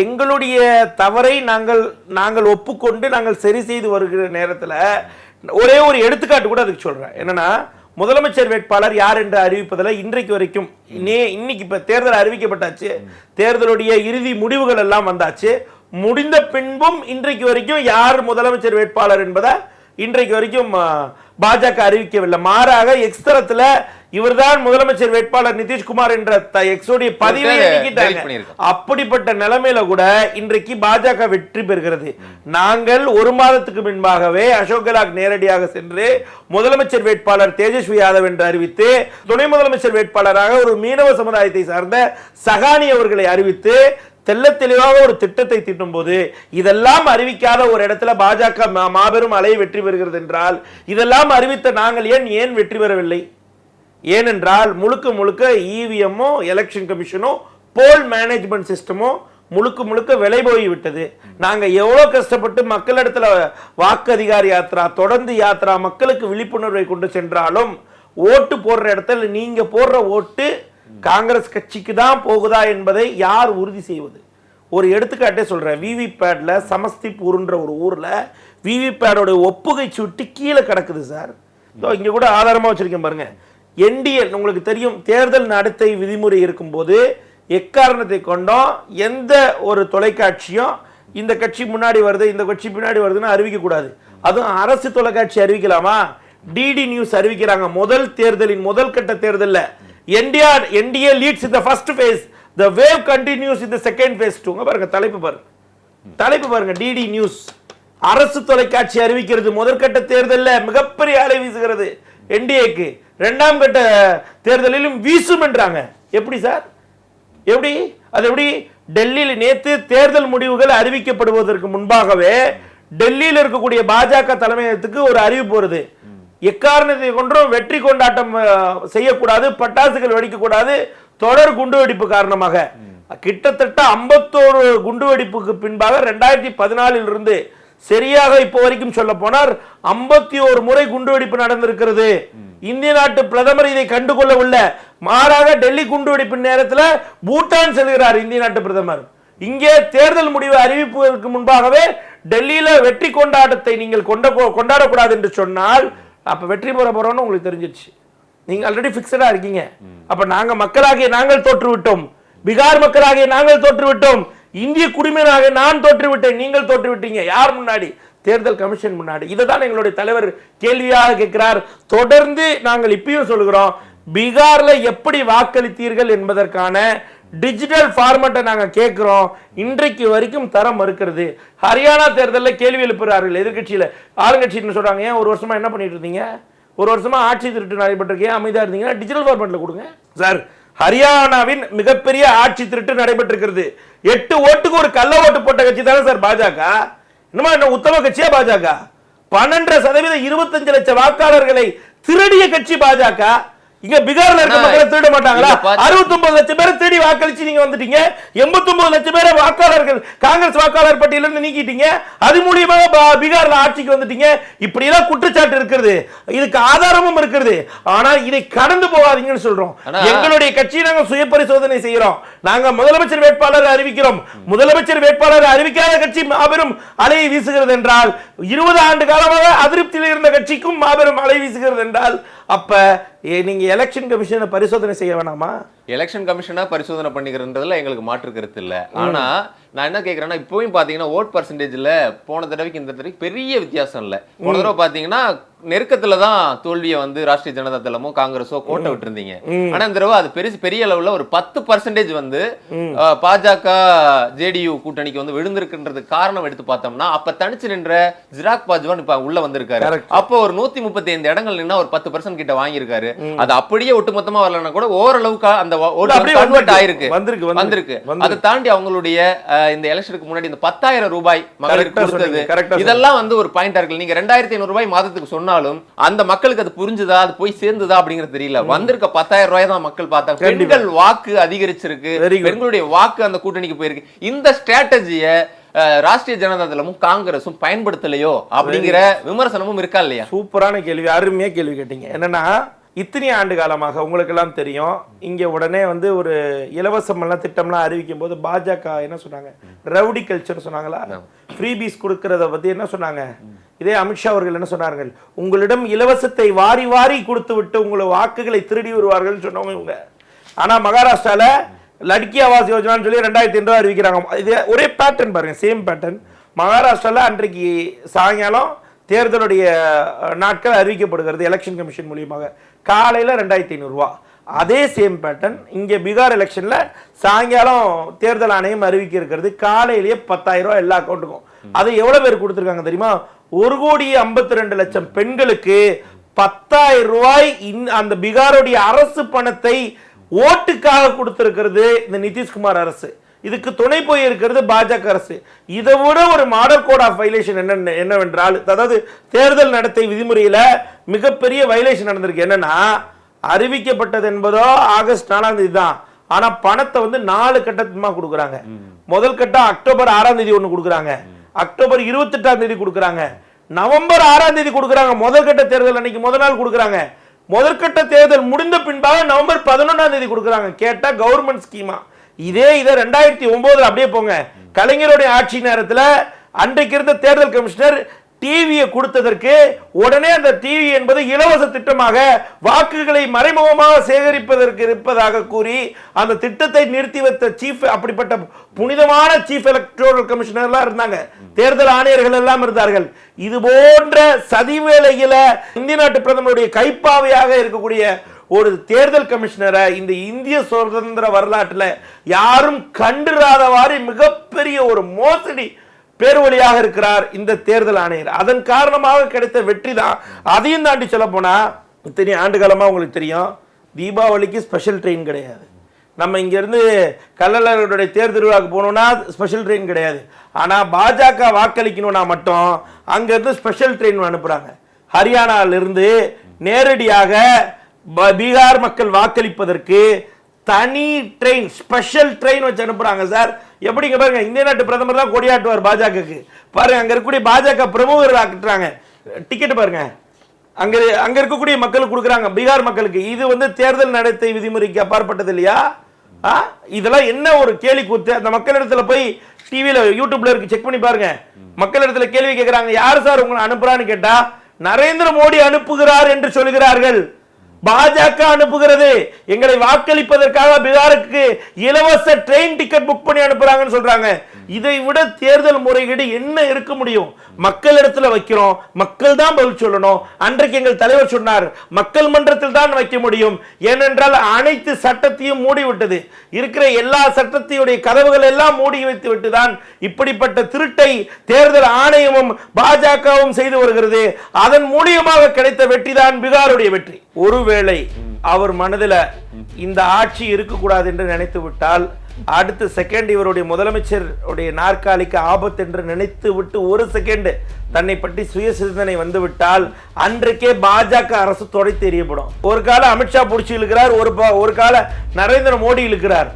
எங்களுடைய தவறை நாங்கள் ஒப்புக்கொண்டு நாங்கள் சரி செய்து வருகிற நேரத்துல ஒரே ஒரு எடுத்துக்காட்டு கூட அதுக்கு சொல்றேன். என்னன்னா, முதலமைச்சர் வேட்பாளர் யார் என்று அறிவிப்பதில் இன்றைக்கு வரைக்கும் இன்னைக்கு இப்ப தேர்தல் அறிவிக்கப்பட்டாச்சு, தேர்தலுடைய இறுதி முடிவுகள் எல்லாம் வந்தாச்சு. முடிந்த பின்பும் இன்றைக்கு வரைக்கும் யார் முதலமைச்சர் வேட்பாளர் என்பதை இன்றைக்கு வரைக்கும் பாஜக அறிவிக்கவில்லை. மாறாக எக்ஸ்தரத்துல இவர்தான் முதலமைச்சர் வேட்பாளர் நிதிஷ்குமார் என்ற எக்ஸோடைய பதிவை நீக்கிட்டாங்க. அப்படிப்பட்ட நிலைமையில கூட இன்றைக்கு பாஜக வெற்றி பெறுகிறது. நாங்கள் ஒரு மாதத்துக்கு முன்பாகவே அசோக் கெலாட் நேரடியாக சென்று முதலமைச்சர் வேட்பாளர் தேஜஸ்வி யாதவ் என்று அறிவித்து, துணை முதலமைச்சர் வேட்பாளராக ஒரு மீனவ சமுதாயத்தை சார்ந்த சகானி அவர்களை அறிவித்து தெல்ல தெளிவாக ஒரு திட்டத்தை தீட்டும் போது இதெல்லாம் அறிவிக்காத ஒரு இடத்துல பாஜக மாபெரும் அலை வெற்றி பெறுகிறது என்றால், இதெல்லாம் அறிவித்த நாங்கள் ஏன் வெற்றி பெறவில்லை? ஏனென்றால் முழுக்க முழுக்க இவிஎம்மோ எலெக்ஷன் கமிஷனோ போல் மேனேஜ்மெண்ட் சிஸ்டமோ முழுக்க விலை போய்விட்டது. நாங்க எவ்வளவு கஷ்டப்பட்டு மக்களிடத்துல வாக்கு அதிகார யாத்திரா, தொடர்ந்து யாத்திரா, மக்களுக்கு விழிப்புணர்வை கொண்டு சென்றாலும் ஓட்டு போடுற இடத்துல நீங்க போடுற ஓட்டு காங்கிரஸ் கட்சிக்கு தான் போகுதா என்பதை யார் உறுதி செய்வது? ஒரு எடுத்துக்காட்டே சொல்றேன். விவிபேட்ல சமஸ்திபூர்ன்ற ஒரு ஊர்ல விவிபேடோட ஒப்புகை சுட்டி கீழே கிடக்குது சார். இங்க கூட ஆதாரமா வச்சிருக்கேன் பாருங்க. என்டிஎல் உங்களுக்கு தெரியும், தேர்தல் நடத்தை விதிமுறை இருக்கும்போது எக்காரணத்தை கொண்டோம் எந்த ஒரு தொலைக்காட்சியும் இந்த கட்சி முன்னாடி வருது இந்த கட்சி பின்னாடி வருதுன்னு அறிவிக்க கூடாது. அதுவும் அரசு தொலைக்காட்சி அறிவிக்கலாமா? டிடி நியூஸ் அறிவிக்கிறாங்க. முதல் தேர்தலின் முதல் கட்ட தேர்தலில் NDA leads in the first phase, the wave continues in the second phase too. பாருங்க தலைப்பு பாருங்க. டிடி நியூஸ் அரசு தொலைக்காட்சி அறிவிக்கிறது முதற்கட்ட தேர்தலில் மிகப்பெரிய அலை வீசுகிறது என்டிஏக்கு, இரண்டாம் கட்ட தேர்தலிலும் வீசும் என்றாங்க. எப்படி சார்? எப்படி அது? எப்படி டெல்லியில் நேற்று தேர்தல் முடிவுகள் அறிவிக்கப்படுவதற்கு முன்பாகவே டெல்லியில் இருக்கக்கூடிய பாஜக தலைமையகத்துக்கு ஒரு அறிவிப்பு வருது. எக்காரணத்தை கொண்டும் வெற்றி கொண்டாட்டம் செய்யக்கூடாது, பட்டாசுகள் வெடிக்கக்கூடாது, தொடர் குண்டுவெடிப்பு காரணமாக கிட்டத்தட்ட 51 குண்டுவெடிப்புக்கு பின்பாக 2014 இருந்து சரியாக இப்போ வரைக்கும் சொல்ல போனார் 51 முறை குண்டுவெடிப்பு நடந்திருக்கிறது. இந்திய நாட்டு பிரதமர் இதை கண்டுகொள்ளவில்லை. மாறாக டெல்லி குண்டுவெடிப்பு நேரத்தில் பூட்டான் செல்கிறார் இந்திய நாட்டு பிரதமர். இங்கே தேர்தல் முடிவு அறிவிப்பதற்கு முன்பாகவே டெல்லியில வெற்றி கொண்டாட்டத்தை நீங்கள் கொண்டாடக்கூடாது என்று சொன்னால் அப்ப வெற்றி பெற போறோம்னு உங்களுக்கு தெரிஞ்சிருச்சு. நீங்க ஆல்ரெடி பிக்ஸடா இருக்கீங்க. அப்ப நாங்க மக்களாகிய நாங்கள் தோற்றுவிட்டோம், பீகார் மக்களாகிய நாங்கள் தோற்றுவிட்டோம், இந்திய குடிமகனாக நான் தோற்றுவிட்டேன், நீங்கள் தோற்றுவிட்டீங்க. யார் முன்னாடி? தேர்தல் கமிஷன் முன்னாடி. இதுதான் எங்களுடைய தலைவர் கேள்வியாக கேட்கிறார். தொடர்ந்து நாங்கள் இப்பயும் சொல்கிறோம், பீகார்ல எப்படி வாக்களித்தீர்கள் என்பதற்கான டிஜிட்டல் ஃபார்மேட்டை நாங்க கேட்கிறோம். இன்றைக்கு வரைக்கும் தர மறுக்கிறது. ஹரியானா தேர்தலில் கேள்வி எழுப்புறார்கள் எதிர்கட்சியில. ஆளுங்கட்சின்னு சொல்றாங்க, ஏன் ஒரு வருஷமா என்ன பண்ணிட்டு இருந்தீங்க? ஒரு வருஷமா ஆட்சி திருட்டு நடைபெற்றிருக்கு, ஏன் அமைதியா இருந்தீங்கன்னா டிஜிட்டல் ஃபார்மேட்ல கொடுங்க சார். ஹரியானாவின் மிகப்பெரிய ஆட்சி திருட்டு நடைபெற்றிருக்கிறது. 8 ஓட்டுக்கு ஒரு கள்ள ஓட்டு போட்ட கட்சி தானே சார் பாஜக. இன்னுமா என்ன உத்தம கட்சியா பாஜக? 12% 25 லட்சம் வாக்காளர்களை திருடிய கட்சி பாஜக. இங்க பீகார்ல இருக்க மக்களை திருட மாட்டாங்களா? 69 லட்சம் பேரை திருடி வாக்களிச்சு நீங்க வந்துட்டீங்க. 89 லட்சம் பேரை வாக்காளர்கள் காங்கிரஸ் வாக்காளர் பட்டியலிருந்து நீக்கிட்டீங்க. அது மூலியமாக பீகார்ல ஆட்சிக்கு வந்துட்டீங்க. இப்படி எல்லாம் குற்றச்சாட்டு இருக்கிறது, இதுக்கு ஆதாரமும் இருக்கிறது. ஆனா இதை கடந்து போகாதீங்கன்னு சொல்றோம். எங்களுடைய கட்சி நாங்க சுய பரிசோதனை செய்யறோம். நாங்க முதலமைச்சர் வேட்பாளர் அறிவிக்கிறோம். முதலமைச்சர் வேட்பாளர் அறிவிக்காத கட்சி மாபெரும் அலையை வீசுகிறது என்றால், 20 ஆண்டு காலமாக அதிருப்தியில் இருந்த கட்சிக்கும் மாபெரும் அலை வீசுகிறது என்றால், அப்ப நீங்க எலெக்ஷன் கமிஷனை பரிசோதனை செய்ய வேணாமா? எலெக்ஷன் கமிஷனா பரிசோதனை பண்ணிக்கிறதுல எங்களுக்கு மாற்று கருத்து இல்ல. ஆனா நான் என்ன கேட்கறேன்னா, இப்பவும் பாத்தீங்கன்னா ஓட் பர்சன்டேஜ்ல போன தடவைக்கு இந்த தடவைக்கு பெரிய வித்தியாசம் இல்ல. போன தடவை பாத்தீங்கன்னா நெருக்கத்துல தான் தோல்வியை வந்து ராஷ்டிரிய ஜனதா தளமோ காங்கிரஸோ கோட்டை விட்டு இருந்தீங்க. ஆனா இந்த தடவை அது பெரிய அளவுல ஒரு 10% வந்து பாஜக ஜேடியு கூட்டணிக்கு வந்து விழுந்திருக்குன்றது காரணம் எடுத்து பார்த்தோம்னா, அப்ப தனிச்சு நின்ற ஜிராக் பாஜ்வான் இப்ப உள்ள வந்திருக்காரு. அப்போ ஒரு 135 இடங்கள் நின்னா ஒரு 10% கிட்ட வாங்கியிருக்காரு. அது அப்படியே ஒட்டுமொத்தமா வரலன்னா கூட ஓரளவுக்கு அந்த வந்திருக்கு. அதை தாண்டி அவங்களுடைய இந்த எலெக்ஷனுக்கு முன்னாடி இந்த 10,000 ரூபாய் மகளிருக்கு கொடுத்தது, இதெல்லாம் வந்து ஒரு பாயிண்டா இருக்கு. நீங்க 2,500 ரூபாய் மாதத்துக்கு சொன்னாலும் அந்த மக்களுக்கு அது புரிஞ்சுதா, அது போய் சேர்ந்துதா அப்படிங்கிறது தெரியல. வந்திருக்க 10,000 ரூபாய் தான் மக்கள் பார்த்தாங்க. பெண்கள் வாக்கு அதிகரிச்சிருக்கு, பெண்களுடைய வாக்கு அந்த கூட்டணிக்கு போயிருக்கு. இந்த ஸ்ட்ராட்டஜிய ராஷ்டிரிய ஜனதா தளமும் காங்கிரஸும் பயன்படுத்தலையோ அப்படிங்கிற விமர்சனமும் இருக்கா இல்லையா? சூப்பரான கேள்வி, அருமையா கேள்வி கேட்டீங்க. என்னன்னா, இத்தனை ஆண்டு காலமாக உங்களுக்கு எல்லாம் தெரியும், இங்க உடனே வந்து ஒரு இலவசம் திட்டம்லாம் அறிவிக்கும் போது பாஜக என்ன சொன்னாங்க? ரவுடி கல்ச்சர் சொன்னாங்களா? ஃப்ரீபீஸ் கொடுக்கறத பத்தி என்ன சொன்னாங்க? இதே அமித்ஷா அவர்கள் என்ன சொன்னார்கள்? உங்களிடம் இலவசத்தை வாரி வாரி கொடுத்து விட்டு உங்களை வாக்குகளை திருடி வருவார்கள் சொன்னவங்க இவங்க. ஆனா மகாராஷ்டிரால லட்கி ஆவாஸ் யோஜனான்னு சொல்லி 2500 அறிவிக்கிறாங்க. இது ஒரே பேட்டர்ன் பாருங்க, சேம் பேட்டர்ன். மகாராஷ்டிராவில் அன்றைக்கு சாயங்காலம் தேர்தலுடைய நாட்கள் அறிவிக்கப்படுகிறது எலெக்ஷன் கமிஷன் மூலியமாக, காலையில் 2500 அதே சேம் பேட்டர்ன் இங்கே பீகார் எலெக்ஷனில் சாயங்காலம் தேர்தல் ஆணையம் அறிவிக்க இருக்கிறது காலையிலேயே 10,000 எல்லா அக்கௌண்ட்டுக்கும். அது எவ்வளோ பேர் கொடுத்துருக்காங்க தெரியுமா? 1,52,00,000 பெண்களுக்கு 10,000 ரூபாய் அந்த பீகாருடைய அரசு பணத்தை ஓட்டுக்காக கொடுத்திருக்கிறது இந்த நிதிஷ்குமார் அரசு. இதுக்கு துணை போய் இருக்கிறது பாஜக அரசு. இதை விட ஒரு மாடல் கோட் ஆஃப் வயலேஷன் என்னவென்றால், அதாவது தேர்தல் நடத்தை விதிமுறையில மிகப்பெரிய வயலேஷன் நடந்திருக்கு. என்னன்னா, அறிவிக்கப்பட்டது என்பதோ ஆகஸ்ட் 4ஆம் தேதி தான், ஆனா பணத்தை 4 கட்டமா கொடுக்குறாங்க. முதல் கட்டம் அக்டோபர் 6ஆம் தேதி ஒண்ணு கொடுக்குறாங்க, அக்டோபர் 28ஆம் தேதி கொடுக்குறாங்க, நவம்பர் 6ஆம் தேதி கொடுக்குறாங்க. முதல் கட்ட தேர்தல் அன்னைக்கு முதல் நாள் கொடுக்குறாங்க. முதற்கட்ட தேர்தல் முடிந்த பின்பாக நவம்பர் 11ஆம் தேதி கொடுக்குறாங்க. கேட்டா கவர்மெண்ட் ஸ்கீமா. இதை 2009 அப்படியே போங்க, கலைஞருடைய ஆட்சி நேரத்தில் அன்றைக்கு இருந்த தேர்தல் கமிஷனர் டிவியை கொடுத்ததற்கு உடனே அந்த டிவி என்பது இலவச திட்டமாக வாக்குகளை மறைமுகமாக சேகரிப்பதற்கு இருப்பதாக கூறி அந்த திட்டத்தை நிறுத்தி வைத்த சீஃப், அப்படிப்பட்ட புனிதமான சீஃப் எலக்டோரல் கமிஷனர்லாம் இருந்தாங்க, தேர்தல் ஆணையர்கள் எல்லாம் இருந்தார்கள். இது போன்ற சதி வேளையில இந்திய நாட்டு பிரதமருடைய கைப்பாவையாக இருக்கக்கூடிய ஒரு தேர்தல் கமிஷனரை இந்த இந்திய சுதந்திர வரலாற்றில் யாரும் கண்டிராதவாறு மிகப்பெரிய ஒரு மோசடி பேர்வழியாக இருக்கிறார் இந்த தேர்தல் ஆணையர். அதன் காரணமாக கிடைத்த வெற்றி தான். அதையும் தாண்டி சொல்ல போனா, இத்தனை ஆண்டு காலமா உங்களுக்கு தெரியும், தீபாவளிக்கு ஸ்பெஷல் ட்ரெயின் கிடையாது. நம்ம இங்க இருந்து கள்ளழகருடைய தேர்தலுக்கு போகணும்னா ஸ்பெஷல் ட்ரெயின் கிடையாது. ஆனா பாஜக வாக்களிக்கணும்னா மட்டும் அங்க இருந்து ஸ்பெஷல் ட்ரெயின் அனுப்புறாங்க. ஹரியானாவிலிருந்து நேரடியாக பீகார் மக்கள் வாக்களிப்பதற்கு தனி ட்ரெயின், ஸ்பெஷல் ட்ரெயின் வச்சு அனுப்புறாங்க சார். எப்படிங்க பாருங்க, இந்திய நாட்டு பிரதமர் தான் கொடியாட்டுவார் பாஜகவுக்கு. பாருங்க, அங்க இருக்கக்கூடிய பாஜக பிரமுகர்கள் ஆக்குறாங்க டிக்கெட். பாருங்க, அங்க இருக்கக்கூடிய மக்களுக்கு கொடுக்குறாங்க, பீகார் மக்களுக்கு. இது தேர்தல் நடத்தை விதிமுறைக்கு அப்பாற்பட்டது இல்லையா? இதெல்லாம் என்ன ஒரு கேலி கூத்து. அந்த மக்களிடத்துல போய் டிவியில யூடியூப்ல இருக்கு, செக் பண்ணி பாருங்க. மக்களிடத்துல கேள்வி கேட்கிறாங்க, யார் சார் உங்களை அனுப்புறான்னு கேட்டா, நரேந்திர மோடி அனுப்புகிறார் என்று சொல்கிறார்கள். பாஜக அனுப்புகிறது. எங்களை வாக்களிப்பதற்காக பீகாருக்கு இலவச ட்ரெயின் டிக்கெட் புக் பண்ணி அனுப்புறாங்கன்னு சொல்றாங்க. இதை விட தேர்தல் முறைகேடு என்ன இருக்க முடியும்? மக்கள் இடத்துல வைக்கிறோம், மக்கள் தான் பதில் சொல்லணும். அன்றைக்கு எங்கள் தலைவர் சொன்னார், மக்கள் மன்றத்தில் தான் வைக்க முடியும். ஏனென்றால் அனைத்து சட்டத்தையும் மூடிவிட்டது, இருக்கிற எல்லா சட்டத்தையுடைய கதவுகள் எல்லாம் மூடி வைத்து விட்டுதான் இப்படிப்பட்ட திருட்டை தேர்தல் ஆணையமும் பாஜகவும் செய்து வருகிறது. அதன் மூலியமாக கிடைத்த வெற்றி தான் பீகாருடைய வெற்றி. ஒருவேளை அவர் மனதில் இந்த ஆட்சி இருக்கக்கூடாது என்று நினைத்து விட்டால், அடுத்த செகண்ட் இவருடைய முதலமைச்சர் நாற்காலிக்கு ஆபத்து என்று நினைத்து விட்டு ஒரு செகண்ட் தன்னை பற்றி சுய சிந்தனை வந்துவிட்டால் அன்றைக்கே பாஜக அரசு தொடைத்து எறியப்படும். ஒரு கால அமித்ஷா பிடிச்சி இழுக்கிறார், ஒரு கால நரேந்திர மோடி இழுக்கிறார்.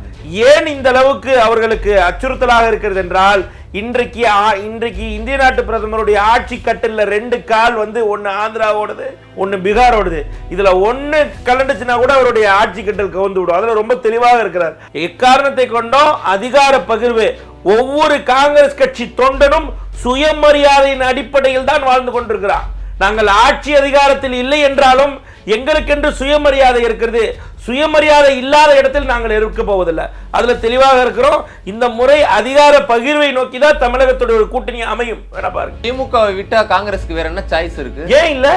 ஏன் இந்த அளவுக்கு அவர்களுக்கு அச்சுறுத்தலாக இருக்கிறது என்றால், இன்றைக்கு இந்திய நாட்டு பிரதமருடைய ஆட்சி கட்டில் 2 கால் ஒன்னு ஆந்திராவோடது, ஒன்னு பீகாரோடது. இதுல ஒன்னு கலண்டுச்சுன்னா கூட அவருடைய ஆட்சி கட்டில் கவுந்து விடும். அதுல ரொம்ப தெளிவாக இருக்கிறார். எக்காரணத்தை கொண்டும் அதிகார பகிர்வு. ஒவ்வொரு காங்கிரஸ் கட்சி தொண்டனும் சுயமரியாதையின் அடிப்படையில் தான் வாழ்ந்து கொண்டிருக்கிறார். நாங்கள் ஆட்சி அதிகாரத்தில் இல்லை என்றாலும் எங்களுக்கென்று சுயமரியாதை இருக்கிறது. சுயமரியாதை இல்லாத இடத்தில் நாங்கள் இருக்க போவதில்லை, அதுல தெளிவாக இருக்கிறோம். இந்த முறை அதிகார பகிர்வை நோக்கி தான் தமிழகத்துடைய ஒரு கூட்டணி அமையும். பாருங்க, திமுக விட்டா காங்கிரஸ்க்கு வேற என்ன சாய்ஸ் இருக்கு? ஏன் இல்ல?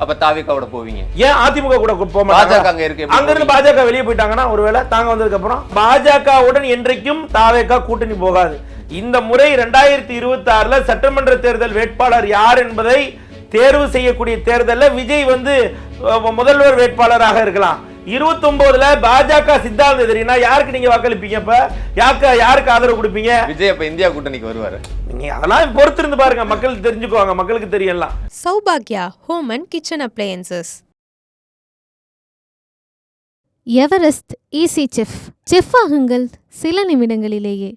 அப்ப தாவேக்காவோட போவீங்க? ஏன் அதிமுக கூட போக மாட்டாங்க? அங்க இருக்கு, அங்க இருந்து பாஜக வெளியே போயிட்டாங்கன்னா ஒருவேளை தாங்க வந்ததுக்கு அப்புறம் பாஜகவுடன் என்றைக்கும் தாவேக்கா கூட்டணி போகாது. இந்த முறை 2026 சட்டமன்ற தேர்தல் வேட்பாளர் யார் என்பதை தேர்வு செய்யக்கூடிய தேர்தலில் விஜய் முதல்வர் வேட்பாளராக இருக்கலாம். 29ல பாஜக சித்தாந்தம் தெரியும்னா யாருக்கு நீங்க வாக்களிப்பீங்க? இப்ப யாருக்கு ஆதரவு கொடுப்பீங்க? விஜய் அப்ப இந்தியா கூட்டணிக்கு வருவாரு. நீங்க அதெல்லாம் பொறுத்திருந்து பாருங்க, மக்களுக்கு தெரிஞ்சுக்குவாங்க, மக்களுக்கு தெரியலாம். சௌபாக்யா home and kitchen appliances. Everest easy chef. Chef ஆகுங்கள் சில நிமிடங்களிலேயே.